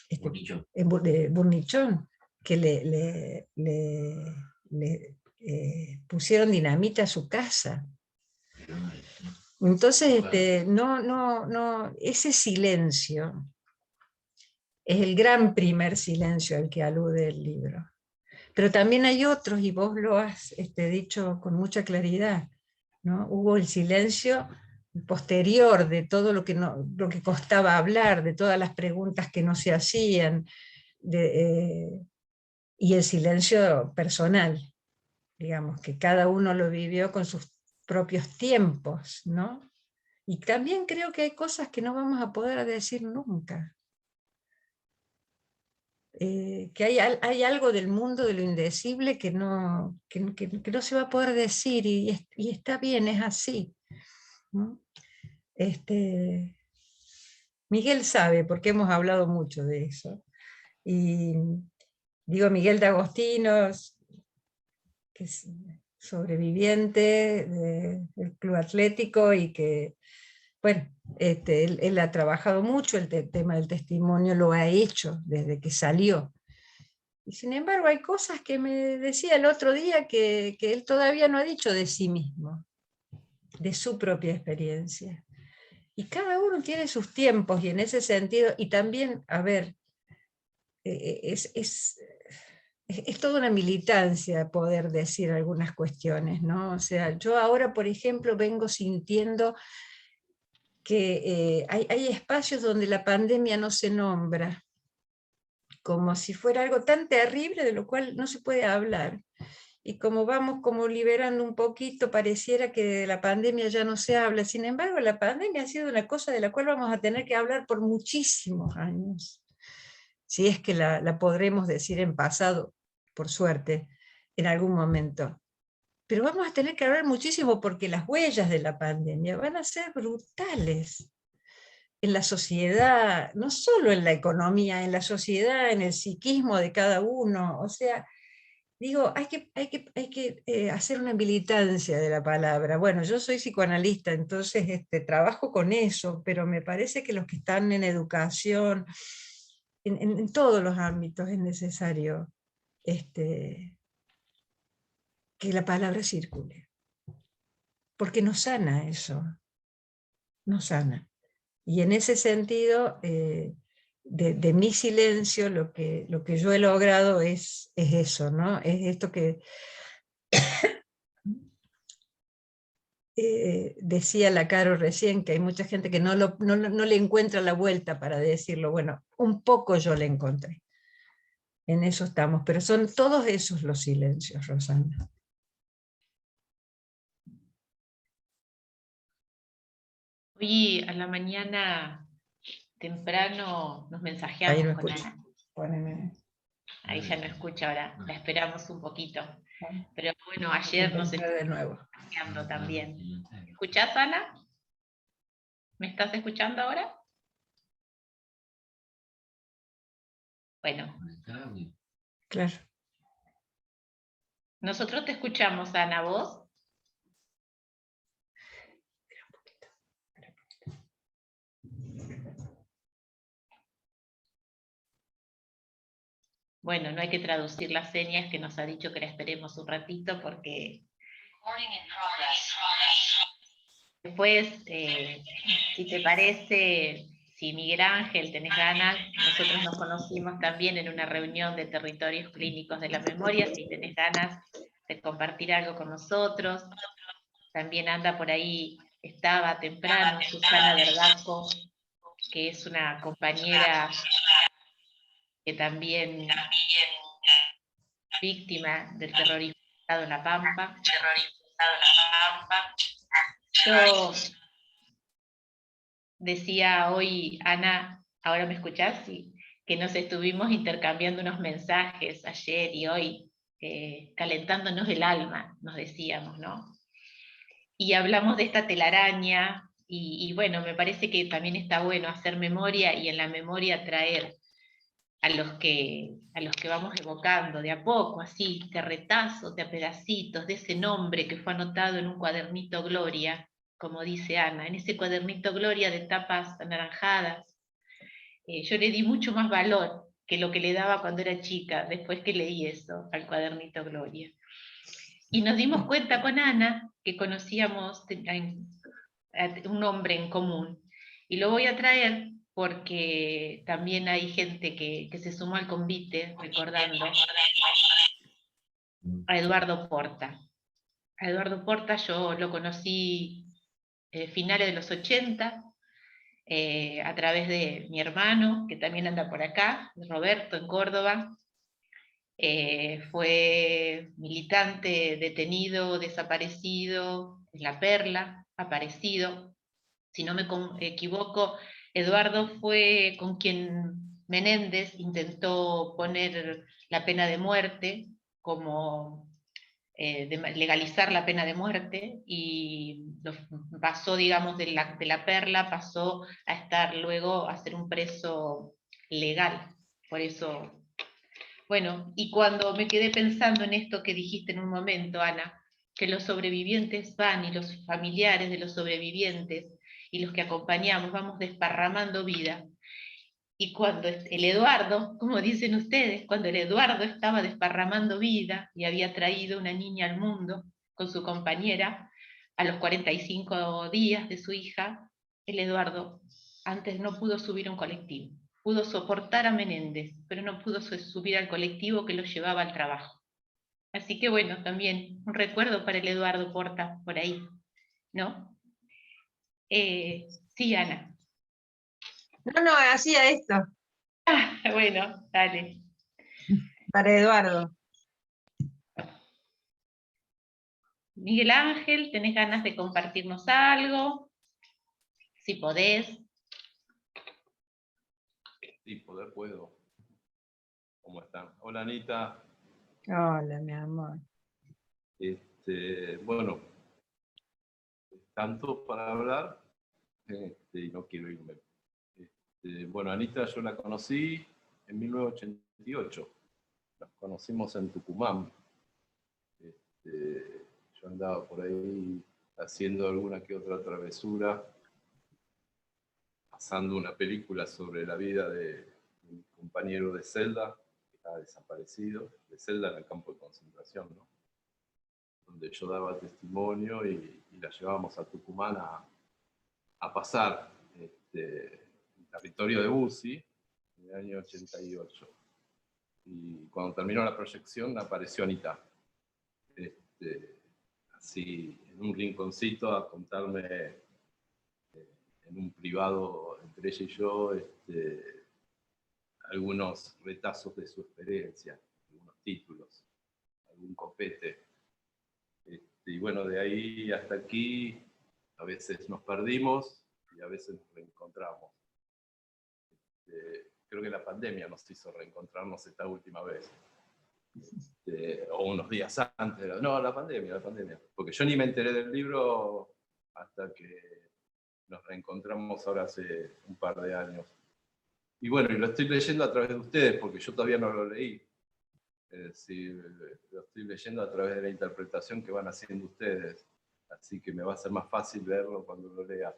de Burnichón, que le pusieron dinamita a su casa. Entonces, ese silencio es el gran primer silencio al que alude el libro. Pero también hay otros, y vos lo has dicho con mucha claridad, ¿no? Hubo el silencio posterior de todo lo que costaba hablar, de todas las preguntas que no se hacían, y el silencio personal, digamos, que cada uno lo vivió con sus propios tiempos, ¿no? Y también creo que hay cosas que no vamos a poder decir nunca. Que hay algo del mundo de lo indecible que no se va a poder decir, y está bien, es así, ¿no? Miguel sabe, porque hemos hablado mucho de eso. Y digo, Miguel de Agostinos, que es sobreviviente del Club Atlético y que, bueno, él ha trabajado mucho el tema del testimonio, lo ha hecho desde que salió. Y sin embargo hay cosas que me decía el otro día que él todavía no ha dicho de sí mismo, de su propia experiencia. Y cada uno tiene sus tiempos, y en ese sentido, y también, a ver, es toda una militancia poder decir algunas cuestiones, ¿no? O sea, yo ahora, por ejemplo, vengo sintiendo que hay espacios donde la pandemia no se nombra, como si fuera algo tan terrible de lo cual no se puede hablar. Y como vamos como liberando un poquito, pareciera que de la pandemia ya no se habla. Sin embargo, la pandemia ha sido una cosa de la cual vamos a tener que hablar por muchísimos años. Si es que la podremos decir en pasado, por suerte, en algún momento. Pero vamos a tener que hablar muchísimo porque las huellas de la pandemia van a ser brutales. en la sociedad, no solo en la economía, en la sociedad, en el psiquismo de cada uno. O sea, digo, hay que hacer una militancia de la palabra. Bueno, yo soy psicoanalista, entonces trabajo con eso, pero me parece que los que están en educación, en todos los ámbitos es necesario que la palabra circule, porque nos sana eso, nos sana. Y en ese sentido, de mi silencio, lo que yo he logrado es eso, ¿no? Es esto que decía la Caro recién, que hay mucha gente que no le encuentra la vuelta para decirlo. Bueno, un poco yo le encontré. En eso estamos, pero son todos esos los silencios, Rosana. Hoy a la mañana temprano nos Ahí mensajeamos no con escucho. Ana. Poneme. Ahí ya no escucha ahora, la esperamos un poquito. Pero bueno, Voy a ayer nos intentar de estuvimos nuevo. mensajeando también. ¿Escuchás, Ana? ¿Me estás escuchando ahora? Bueno. Claro. Nosotros te escuchamos, Ana, ¿vos? Bueno, no hay que traducir las señas, que nos ha dicho que la esperemos un ratito porque después, si te parece, si Miguel Ángel tenés ganas, nosotros nos conocimos también en una reunión de territorios clínicos de la memoria, si tenés ganas de compartir algo con nosotros. También anda por ahí, estaba temprano, Susana Verdaco, que es una compañera que también víctima del terrorismo en La Pampa. Yo decía hoy, Ana, ¿ahora me escuchás? Sí, que nos estuvimos intercambiando unos mensajes ayer y hoy, calentándonos el alma, nos decíamos, ¿no? Y hablamos de esta telaraña, y bueno, me parece que también está bueno hacer memoria y en la memoria traer a los que vamos evocando de a poco, así, de retazos, de a pedacitos, de ese nombre que fue anotado en un cuadernito Gloria, como dice Ana, en ese cuadernito Gloria de tapas anaranjadas. Yo le di mucho más valor que lo que le daba cuando era chica, después que leí eso, al cuadernito Gloria. Y nos dimos cuenta con Ana que conocíamos un nombre en común. Y lo voy a traer porque también hay gente que se sumó al convite recordando a Eduardo Porta. A Eduardo Porta yo lo conocí finales de los 80, a través de mi hermano, que también anda por acá, Roberto, en Córdoba. Fue militante detenido, desaparecido en La Perla, aparecido. Si no me equivoco, Eduardo fue con quien Menéndez intentó poner la pena de muerte, como legalizar la pena de muerte, y pasó, digamos, de la Perla, pasó a estar luego a ser un preso legal. Por eso, bueno, y cuando me quedé pensando en esto que dijiste en un momento, Ana, que los sobrevivientes van y los familiares de los sobrevivientes y los que acompañamos vamos desparramando vida. Y cuando el Eduardo, como dicen ustedes, cuando el Eduardo estaba desparramando vida y había traído una niña al mundo con su compañera a los 45 días de su hija, el Eduardo antes no pudo subir a un colectivo. Pudo soportar a Menéndez, pero no pudo subir al colectivo que lo llevaba al trabajo. Así que bueno, también un recuerdo para el Eduardo Porta por ahí, ¿no? Sí, Ana. No, hacía esto. Bueno, dale. Para Eduardo. Miguel Ángel, ¿tenés ganas de compartirnos algo? Si podés. Sí, poder puedo. ¿Cómo están? Hola, Anita. Hola, mi amor. Bueno, tanto para hablar, y no quiero irme Bueno, Anita yo la conocí en 1988. Nos conocimos en Tucumán. Yo andaba por ahí haciendo alguna que otra travesura, pasando una película sobre la vida de mi compañero de celda, que estaba desaparecido, de celda en el campo de concentración, ¿no? Donde yo daba testimonio y la llevábamos a Tucumán a pasar el territorio de Buzi en el año 88. Y cuando terminó la proyección apareció Anita, así en un rinconcito a contarme en un privado entre ella y yo algunos retazos de su experiencia, algunos títulos, algún copete. Y bueno, de ahí hasta aquí a veces nos perdimos y a veces nos reencontramos. Creo que la pandemia nos hizo reencontrarnos esta última vez. O unos días antes. No, la pandemia. Porque yo ni me enteré del libro hasta que nos reencontramos ahora hace un par de años. Y bueno, y lo estoy leyendo a través de ustedes, porque yo todavía no lo leí. Es decir, lo estoy leyendo a través de la interpretación que van haciendo ustedes. Así que me va a ser más fácil verlo cuando lo lea.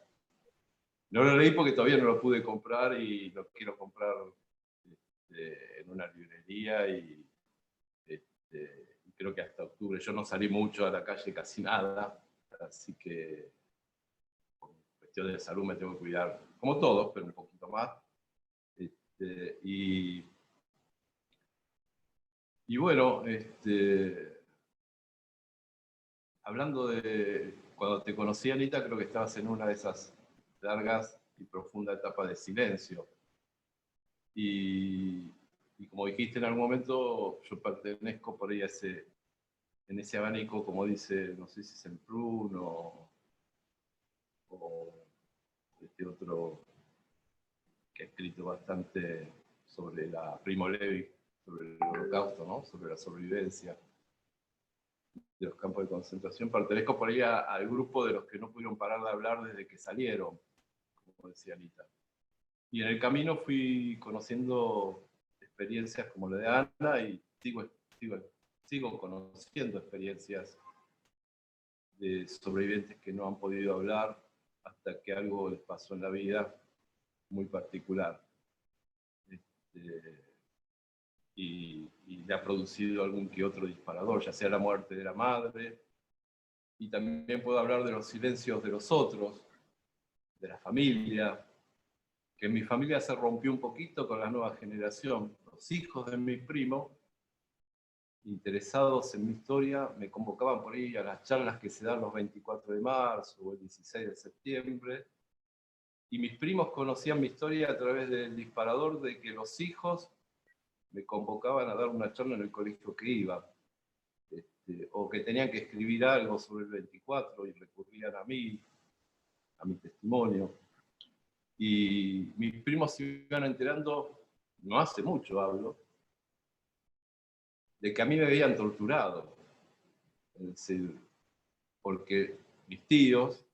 No lo leí porque todavía no lo pude comprar y lo quiero comprar en una librería y creo que hasta octubre. Yo no salí mucho a la calle, casi nada, así que por cuestión de salud me tengo que cuidar, como todos, pero un poquito más. Y bueno, hablando de cuando te conocí, Anita, creo que estabas en una de esas largas y profundas etapas de silencio. Y como dijiste en algún momento, yo pertenezco por ahí en ese abanico, como dice, no sé si es el Prun o este otro que ha escrito bastante sobre Primo Levi, sobre el Holocausto, ¿no? Sobre la sobrevivencia de los campos de concentración. Pertenezco por ahí al grupo de los que no pudieron parar de hablar desde que salieron, como decía Anita. Y en el camino fui conociendo experiencias como la de Ana y sigo conociendo experiencias de sobrevivientes que no han podido hablar hasta que algo les pasó en la vida muy particular. Y le ha producido algún que otro disparador, ya sea la muerte de la madre, y también puedo hablar de los silencios de los otros, de la familia, que en mi familia se rompió un poquito con la nueva generación. Los hijos de mi primo, interesados en mi historia, me convocaban por ahí a las charlas que se dan los 24 de marzo o el 16 de septiembre, y mis primos conocían mi historia a través del disparador de que los hijos me convocaban a dar una charla en el colegio que iba, o que tenían que escribir algo sobre el 24 y recurrían a mí, a mi testimonio. Y mis primos se iban enterando, no hace mucho hablo, de que a mí me habían torturado. Es decir, porque mis tíos,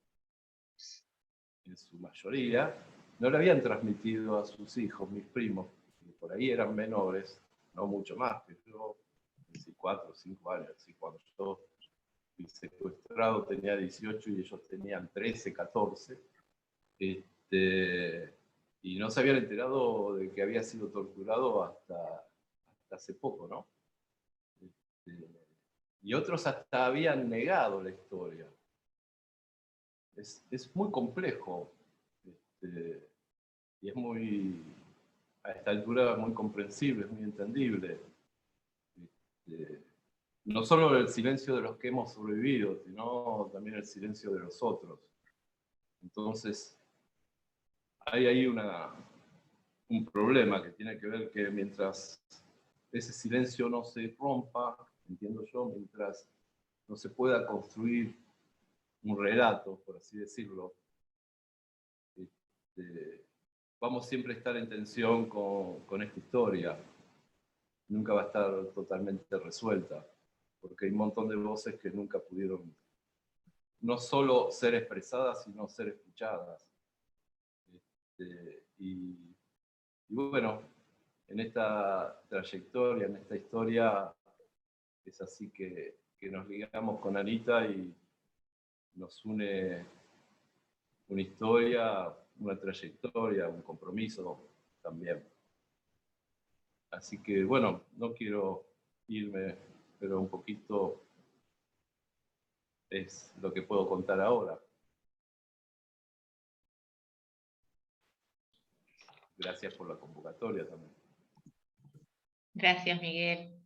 en su mayoría, no le habían transmitido a sus hijos, mis primos, que por ahí eran menores, no mucho más, que yo, 4 o 5 años, así cuando yo fui secuestrado tenía 18 y ellos tenían 13, 14, y no se habían enterado de que había sido torturado hasta hace poco, ¿no? Y otros hasta habían negado la historia. Es muy complejo, y es muy, a esta altura, muy comprensible, es muy entendible. No solo el silencio de los que hemos sobrevivido, sino también el silencio de los otros. Entonces, hay ahí un problema que tiene que ver que mientras ese silencio no se rompa, entiendo yo, mientras no se pueda construir un relato, por así decirlo, vamos siempre a estar en tensión con esta historia. Nunca va a estar totalmente resuelta, porque hay un montón de voces que nunca pudieron no solo ser expresadas, sino ser escuchadas. Y Y bueno, en esta trayectoria, en esta historia, es así que nos ligamos con Anita y nos une una historia, una trayectoria, un compromiso también. Así que bueno, no quiero irme, pero un poquito es lo que puedo contar ahora. Gracias por la convocatoria también. Gracias, Miguel.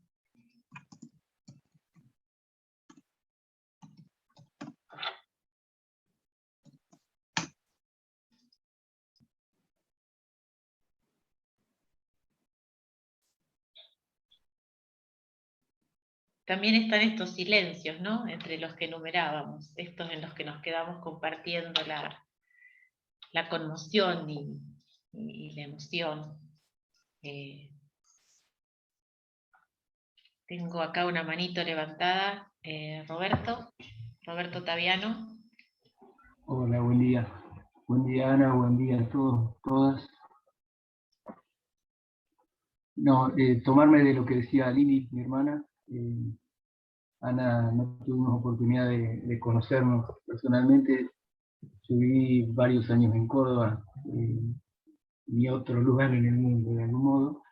También están estos silencios, ¿no? Entre los que enumerábamos, estos en los que nos quedamos compartiendo la conmoción y la emoción. Tengo acá una manito levantada. Roberto Taviano. Hola, buen día. Buen día, Ana, buen día a todos, todas. No, tomarme de lo que decía Lili, mi hermana. Ana, no tuvimos oportunidad de conocernos personalmente. Yo viví varios años en Córdoba, mi otro lugar en el mundo, de algún modo.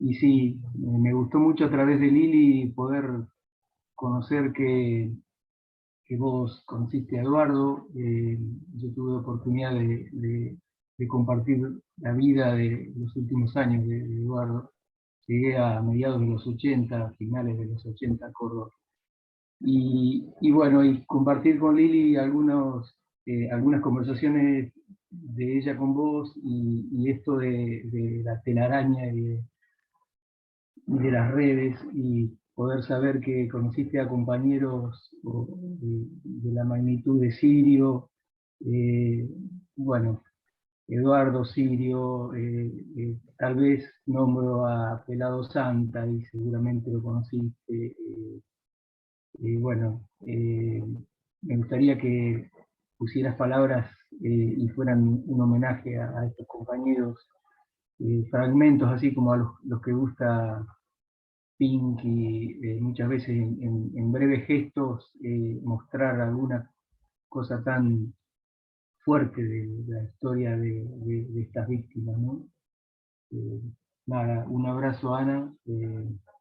Y sí, me gustó mucho a través de Lili poder conocer que vos conociste a Eduardo. Yo tuve oportunidad de compartir la vida de los últimos años de Eduardo. Llegué a mediados de los 80, finales de los 80 a Córdoba. Y bueno, y compartir con Lili algunas conversaciones de ella con vos y esto de la telaraña y de las redes, y poder saber que conociste a compañeros de la magnitud de Sirio, bueno, Eduardo, Sirio, tal vez nombro a Pelado Santa y seguramente lo conociste. Bueno, me gustaría que pusieras palabras y fueran un homenaje a estos compañeros, fragmentos así como a los que gusta Pinky, muchas veces en breves gestos mostrar alguna cosa tan fuerte de la historia de estas víctimas, ¿no? Nada, un abrazo, Ana.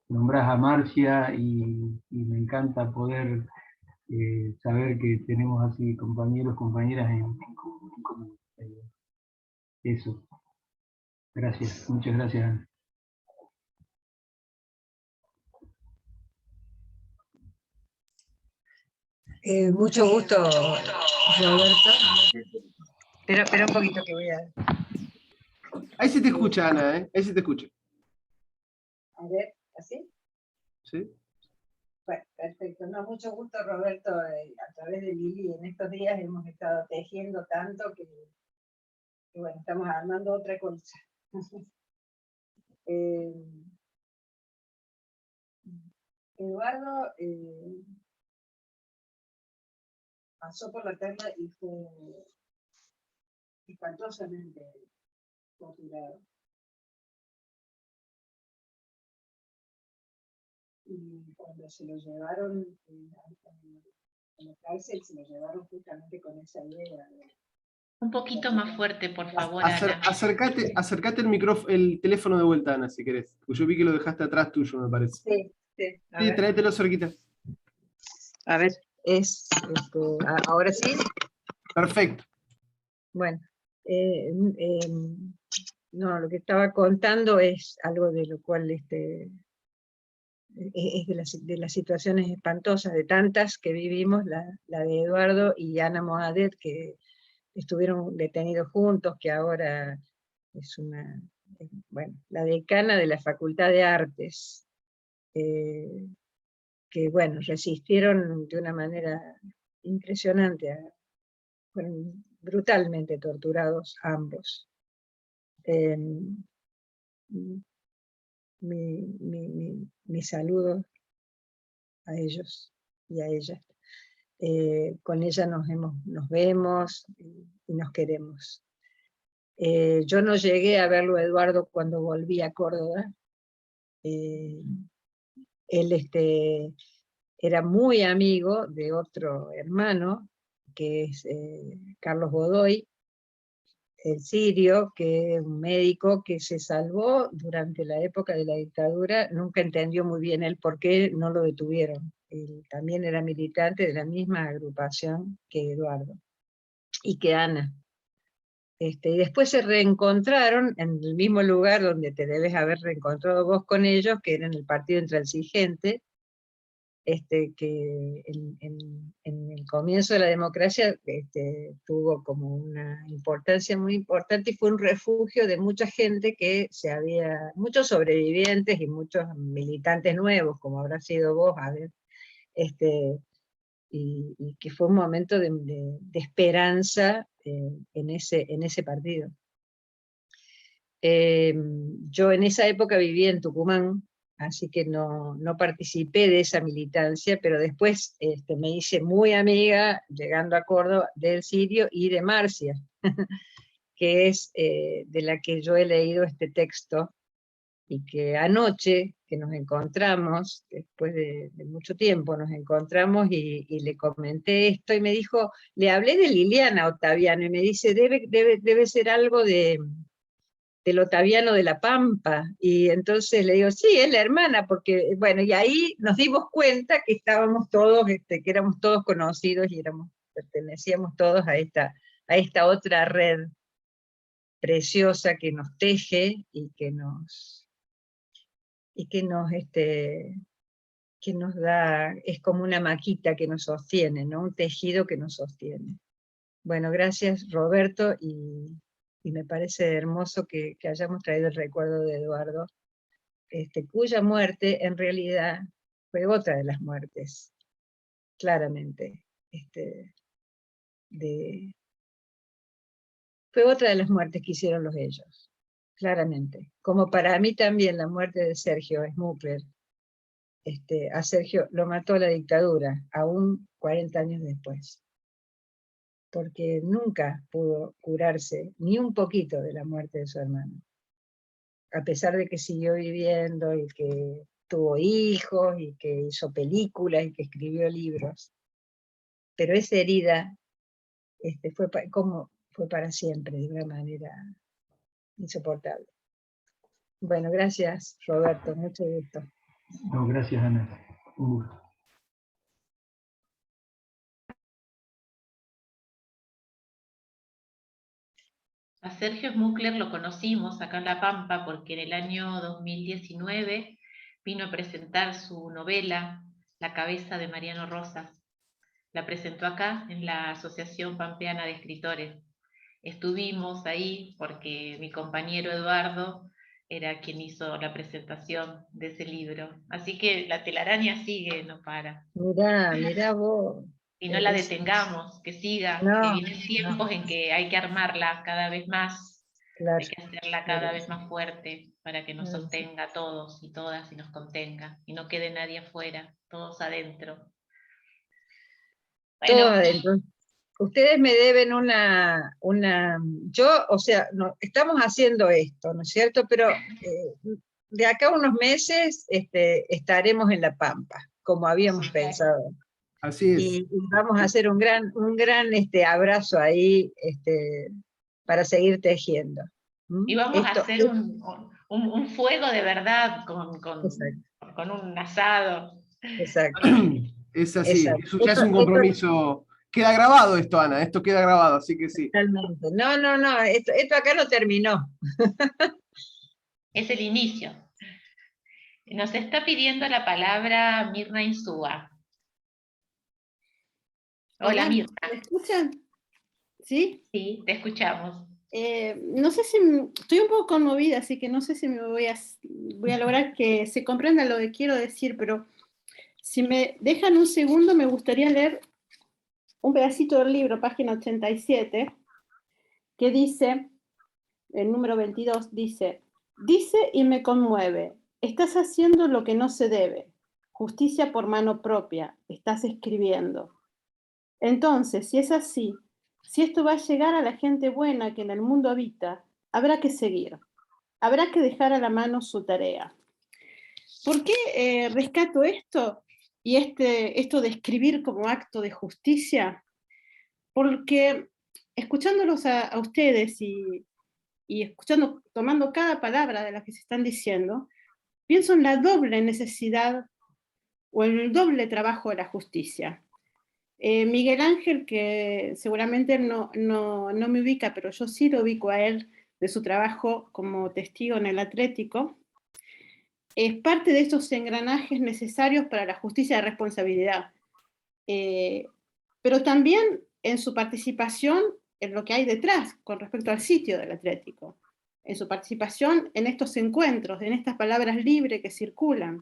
Nombrás a Marcia y me encanta poder saber que tenemos así compañeros, compañeras en común. Eso. Gracias, muchas gracias, Ana. Mucho gusto, Roberto. Espera un poquito que voy a... Ahí se te escucha, Ana, ¿eh? Ahí se te escucha. A ver, ¿así? ¿Sí? Bueno, perfecto. No, mucho gusto, Roberto, a través de Lili. En estos días hemos estado tejiendo tanto que bueno, estamos armando otra cosa. Eduardo pasó por la tierra y fue espantosamente torturado. Y cuando se lo llevaron a la cárcel, se lo llevaron justamente con esa idea. Un poquito más fuerte, por favor, Ana. Acércate el teléfono de vuelta, Ana, si querés. Porque yo vi que lo dejaste atrás tuyo, me parece. Sí. Sí, tráetelo cerquita. A ver, ahora sí. Perfecto. Bueno, no, lo que estaba contando es algo de lo cual es de las situaciones espantosas, de tantas que vivimos, la de Eduardo y Ana Moadet, que estuvieron detenidos juntos, que ahora es bueno, la decana de la Facultad de Artes, que bueno, resistieron de una manera impresionante, fueron brutalmente torturados ambos. Mi saludo a ellos y a ella. Con ella nos vemos y nos queremos. Yo no llegué a verlo a Eduardo cuando volví a Córdoba. Él era muy amigo de otro hermano, que es Carlos Godoy, el sirio, que es un médico que se salvó durante la época de la dictadura. Nunca entendió muy bien el por qué no lo detuvieron. Él también era militante de la misma agrupación que Eduardo y que Ana. Y después se reencontraron en el mismo lugar donde te debes haber reencontrado vos con ellos, que era en el Partido Intransigente, que en el comienzo de la democracia tuvo como una importancia muy importante y fue un refugio de mucha gente muchos sobrevivientes y muchos militantes nuevos, como habrá sido vos, a ver, y que fue un momento de esperanza en ese partido. Yo en esa época vivía en Tucumán, así que no participé de esa militancia, pero después me hice muy amiga, llegando a Córdoba, del sirio y de Marcia, que es de la que yo he leído este texto, y que anoche que nos encontramos, después de mucho tiempo nos encontramos y le comenté esto, y me dijo, le hablé de Liliana Ottaviano, y me dice, debe ser algo del Ottaviano de la Pampa, y entonces le digo, sí, es la hermana, porque, bueno, y ahí nos dimos cuenta que estábamos todos, que éramos todos conocidos, y pertenecíamos todos a esta otra red preciosa que nos teje, y que nos da, es como una maquita que nos sostiene, ¿no? Un tejido que nos sostiene. Bueno, gracias Roberto, y me parece hermoso que hayamos traído el recuerdo de Eduardo, cuya muerte en realidad fue otra de las muertes, claramente. Fue otra de las muertes que hicieron los ellos, claramente. Como para mí también la muerte de Sergio Smukler. A Sergio lo mató la dictadura, aún 40 años después, porque nunca pudo curarse ni un poquito de la muerte de su hermano, a pesar de que siguió viviendo, y que tuvo hijos, y que hizo películas, y que escribió libros, pero esa herida fue para siempre, de una manera insoportable. Bueno, gracias Roberto, mucho gusto. No, gracias Ana. Un gusto. A Sergio Smukler lo conocimos acá en La Pampa porque en el año 2019 vino a presentar su novela La cabeza de Mariano Rosas. La presentó acá en la Asociación Pampeana de Escritores. Estuvimos ahí porque mi compañero Eduardo era quien hizo la presentación de ese libro. Así que la telaraña sigue, no para. Mirá vos. Y no la detengamos, que siga, que vienen tiempos en que hay que armarla cada vez más, claro, hay que hacerla cada vez más fuerte para que nos sostenga a todos y todas y nos contenga, y no quede nadie afuera, todos adentro. Bueno, todo adentro. Ustedes me deben estamos haciendo esto, ¿no es cierto? Pero de acá a unos meses estaremos en La Pampa, como habíamos pensado. Así es. Y vamos a hacer un gran abrazo ahí para seguir tejiendo. Y vamos a hacer un fuego de verdad con un asado. Exacto. Es así, eso ya es un compromiso. Queda grabado esto, Ana, esto queda grabado, así que sí. Totalmente. No, esto acá no terminó. Es el inicio. Nos está pidiendo la palabra Mirna Insúa. Hola Mirna. ¿Me escuchan? ¿Sí? Sí, te escuchamos. No sé si, estoy un poco conmovida, así que no sé si me voy a lograr que se comprenda lo que quiero decir, pero si me dejan un segundo me gustaría leer un pedacito del libro, página 87, que dice, el número 22, dice y me conmueve, estás haciendo lo que no se debe, justicia por mano propia, estás escribiendo. Entonces, si es así, si esto va a llegar a la gente buena que en el mundo habita, habrá que seguir, habrá que dejar a la mano su tarea. ¿Por qué rescato esto? Y esto de escribir como acto de justicia, porque escuchándolos a ustedes y escuchando, tomando cada palabra de las que se están diciendo, pienso en la doble necesidad o en el doble trabajo de la justicia. Miguel Ángel, que seguramente no me ubica, pero yo sí lo ubico a él de su trabajo como testigo en el Atlético, es parte de estos engranajes necesarios para la justicia de responsabilidad. Pero también en su participación en lo que hay detrás con respecto al sitio del Atlético, en su participación en estos encuentros, en estas palabras libres que circulan.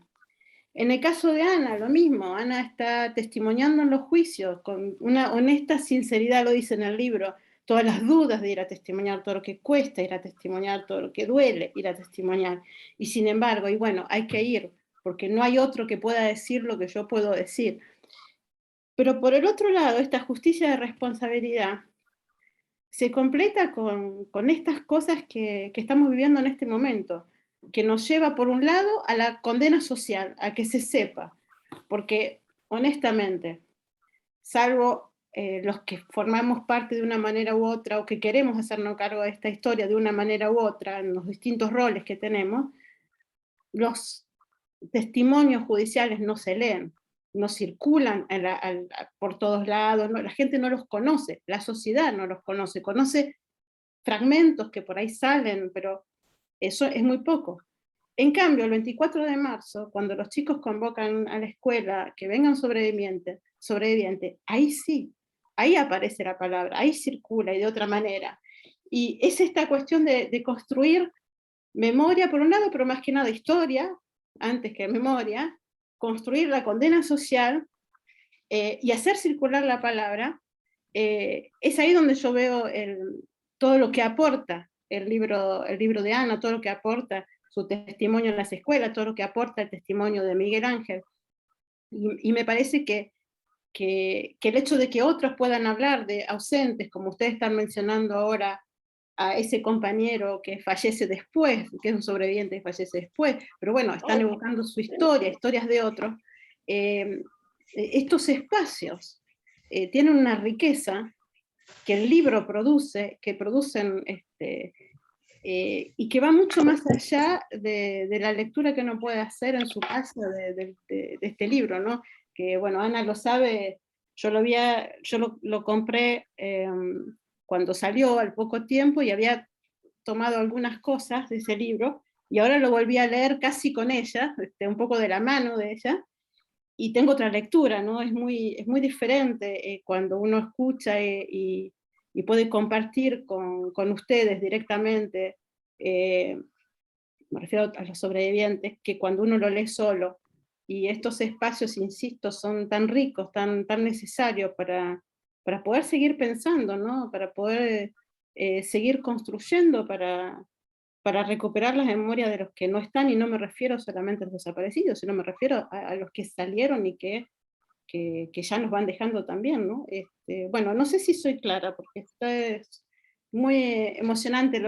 En el caso de Ana, lo mismo, Ana está testimoniando en los juicios con una honesta sinceridad, lo dice en el libro, todas las dudas de ir a testimoniar, todo lo que cuesta ir a testimoniar, todo lo que duele ir a testimoniar, y sin embargo, y bueno, hay que ir, porque no hay otro que pueda decir lo que yo puedo decir. Pero por el otro lado, esta justicia de responsabilidad se completa con estas cosas que estamos viviendo en este momento, que nos lleva por un lado a la condena social, a que se sepa, porque honestamente, salvo los que formamos parte de una manera u otra, o que queremos hacernos cargo de esta historia de una manera u otra, en los distintos roles que tenemos, los testimonios judiciales no se leen, no circulan por todos lados, la gente no los conoce, la sociedad no los conoce, conoce fragmentos que por ahí salen, pero eso es muy poco. En cambio, el 24 de marzo, cuando los chicos convocan a la escuela que vengan sobrevivientes, ahí sí, ahí aparece la palabra, ahí circula y de otra manera. Y es esta cuestión de construir memoria por un lado, pero más que nada historia, antes que memoria, construir la condena social y hacer circular la palabra, es ahí donde yo veo todo lo que aporta el libro de Ana, todo lo que aporta su testimonio en las escuelas, todo lo que aporta el testimonio de Miguel Ángel. Y me parece que el hecho de que otros puedan hablar de ausentes, como ustedes están mencionando ahora, a ese compañero que fallece después, que es un sobreviviente que fallece después, pero bueno, están evocando su historia, historias de otros. Estos espacios tienen una riqueza que el libro produce, que producen, y que va mucho más allá de la lectura que uno puede hacer en su casa de este libro, ¿no? Que bueno, Ana lo sabe, yo lo compré cuando salió al poco tiempo y había tomado algunas cosas de ese libro, y ahora lo volví a leer casi con ella, un poco de la mano de ella, y tengo otra lectura, ¿no? Es muy diferente cuando uno escucha y puede compartir con ustedes directamente, me refiero a los sobrevivientes, que cuando uno lo lee solo. Y estos espacios, insisto, son tan ricos, tan necesarios para poder seguir pensando, ¿no? Para poder seguir construyendo, para recuperar las memorias de los que no están, y no me refiero solamente a los desaparecidos, sino me refiero a los que salieron y que ya nos van dejando también, ¿no? Bueno, no sé si soy clara, porque esto es muy emocionante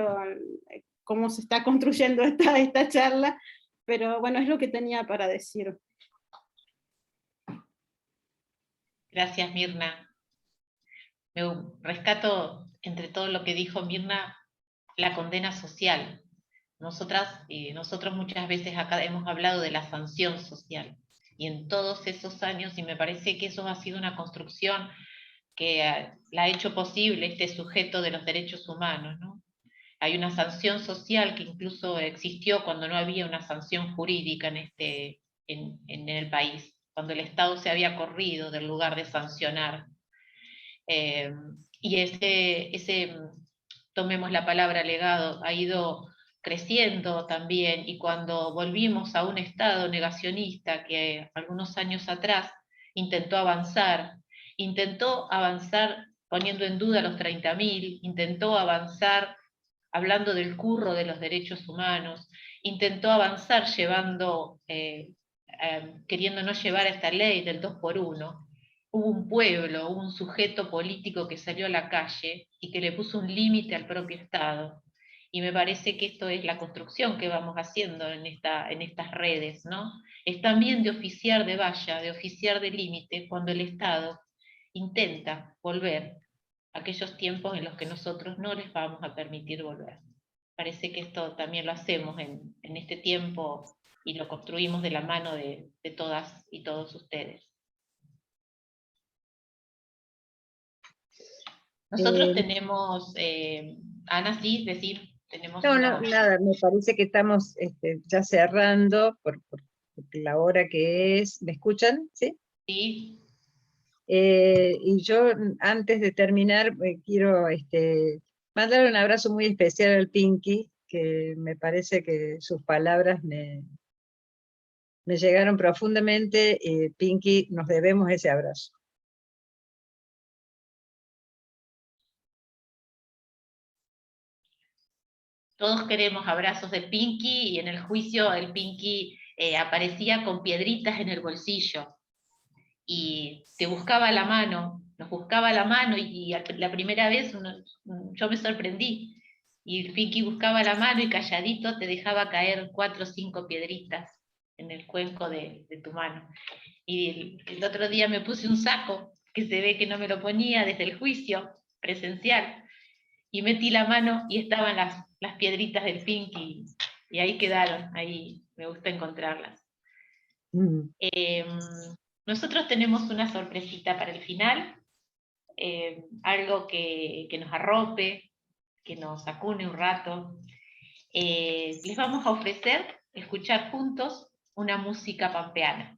cómo se está construyendo esta charla, pero bueno, es lo que tenía para decir. Gracias, Mirna. Me rescato entre todo lo que dijo Mirna la condena social. Nosotros muchas veces acá hemos hablado de la sanción social, y en todos esos años, y me parece que eso ha sido una construcción que la ha hecho posible este sujeto de los derechos humanos, ¿no? Hay una sanción social que incluso existió cuando no había una sanción jurídica en el país, cuando el Estado se había corrido del lugar de sancionar. Y tomemos la palabra legado, ha ido creciendo también, y cuando volvimos a un Estado negacionista que algunos años atrás intentó avanzar poniendo en duda los 30.000, intentó avanzar hablando del curro de los derechos humanos, intentó avanzar queriendo no llevar a esta ley del 2x1, hubo un pueblo, hubo un sujeto político que salió a la calle y que le puso un límite al propio Estado. Y me parece que esto es la construcción que vamos haciendo en estas redes, ¿no? Es también de oficiar de valla, de oficiar de límite, cuando el Estado intenta volver a aquellos tiempos en los que nosotros no les vamos a permitir volver. Parece que esto también lo hacemos en este tiempo y lo construimos de la mano de todas y todos ustedes. Nosotros tenemos, Ana, sí, decir, tenemos No, una... nada, me parece que estamos ya cerrando por la hora que es. ¿Me escuchan? ¿Sí? Sí. Y yo, antes de terminar, quiero mandar un abrazo muy especial al Pinky, que me parece que sus palabras me llegaron profundamente. Pinky, nos debemos ese abrazo. Todos queremos abrazos del Pinky, y en el juicio el Pinky aparecía con piedritas en el bolsillo, y te buscaba la mano, nos buscaba la mano, y la primera vez yo me sorprendí, y el Pinky buscaba la mano y calladito te dejaba caer 4 o 5 piedritas en el cuenco de tu mano. Y el otro día me puse un saco, que se ve que no me lo ponía desde el juicio presencial, y metí la mano y estaban las piedritas del Pinky, y ahí quedaron, ahí me gusta encontrarlas. Nosotros tenemos una sorpresita para el final, algo que nos arrope, que nos acune un rato. Les vamos a ofrecer escuchar juntos una música pampeana.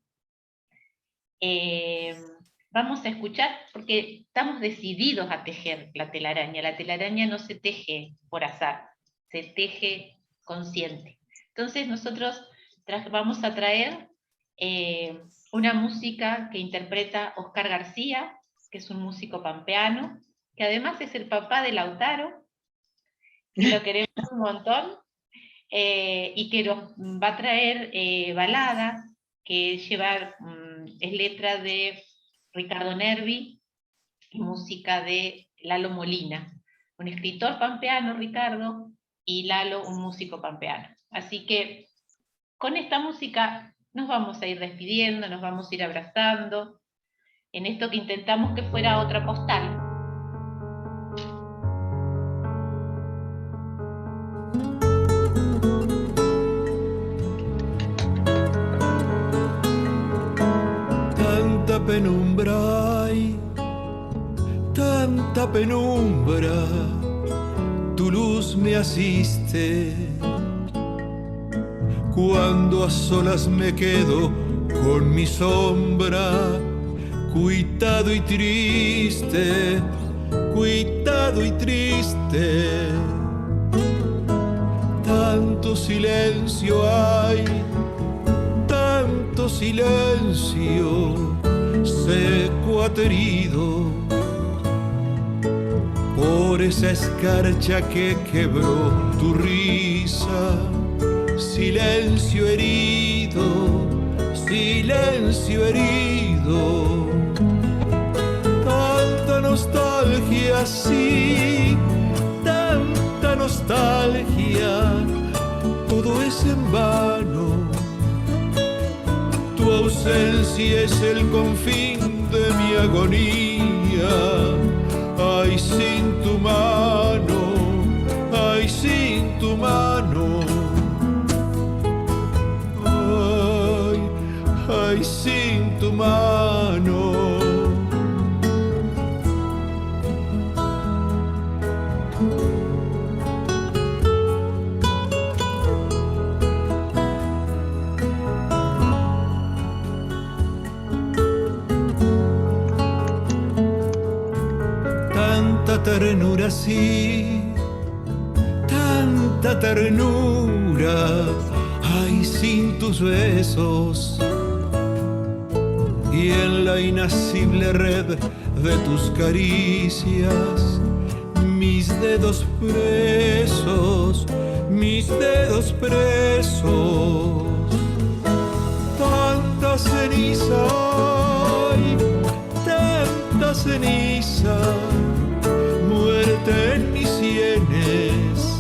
Vamos a escuchar, porque estamos decididos a tejer la telaraña. La telaraña no se teje por azar, se teje consciente. Entonces nosotros vamos a traer una música que interpreta Oscar García, que es un músico pampeano, que además es el papá de Lautaro, que lo queremos un montón, y que nos va a traer balada, que es letra de Ricardo Nervi y música de Lalo Molina, un escritor pampeano, Ricardo, y Lalo, un músico pampeano. Así que con esta música nos vamos a ir despidiendo, nos vamos a ir abrazando, en esto que intentamos que fuera otra postal. Tanta penumbra hay, tanta penumbra, tu luz me asiste. Cuando a solas me quedo con mi sombra, cuitado y triste, cuitado y triste. Tanto silencio hay, tanto silencio, seco aterido, por esa escarcha que quebró tu risa. Silencio herido, silencio herido. Tanta nostalgia, sí, tanta nostalgia, todo es en vano. Tu ausencia es el confín de mi agonía. Ay, sin tu mano, ay, sin tu mano. Ay, sin tu mano. Tanta ternura, sí, tanta ternura, ay, sin tus besos. Y en la inacible red de tus caricias, mis dedos presos, mis dedos presos. Tanta ceniza, ay, tanta ceniza, muerte en mis sienes.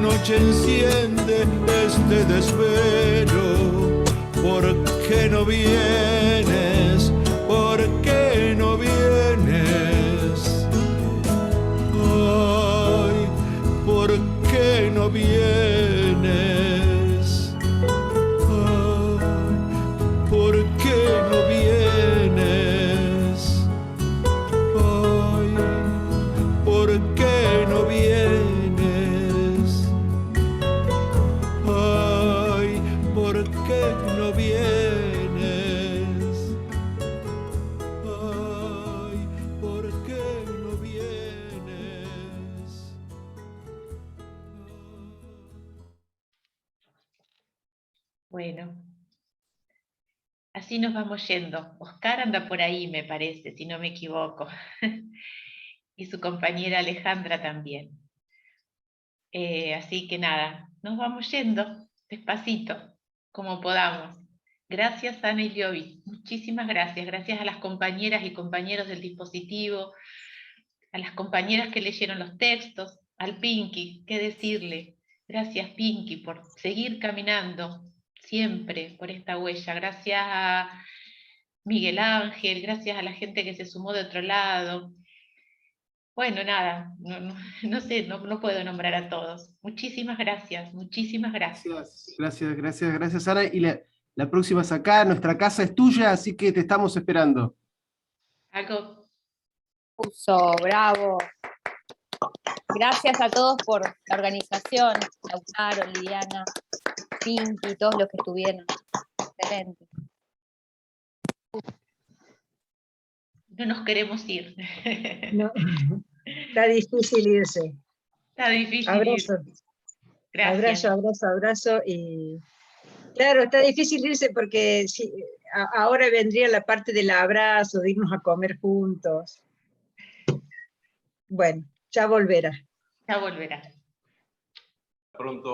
noche enciende este desvelo. ¿Por qué no vienes? ¿Por qué no vienes? Ay, ¿por qué no vienes? Ay, ¿por qué no vienes? Ay, ¿por qué no vienes? Ay, ¿por qué no vienes? Ay, ¿por qué no vienes? Bueno, así nos vamos yendo. Oscar anda por ahí, me parece, si no me equivoco. Y su compañera Alejandra también. Así que nada, nos vamos yendo despacito, como podamos. Gracias, Ana Iliovic. Muchísimas gracias. Gracias a las compañeras y compañeros del dispositivo, a las compañeras que leyeron los textos, al Pinky, qué decirle. Gracias, Pinky, por seguir caminando siempre por esta huella. Gracias a Miguel Ángel, gracias a la gente que se sumó de otro lado. Bueno, nada, no sé, no puedo nombrar a todos. Muchísimas gracias, muchísimas gracias. Gracias, Ana. Y la próxima es acá, nuestra casa es tuya, así que te estamos esperando. Algo. Bravo. Gracias a todos por la organización, Lautaro, Liliana, Pinky, todos los que estuvieron. Excelente. No nos queremos ir. No, está difícil irse. Está difícil Abrazo. irse. Gracias. Abrazo. Y claro, está difícil irse porque ahora vendría la parte del abrazo, de irnos a comer juntos. Bueno, ya volverá. Ya volverá. Pronto.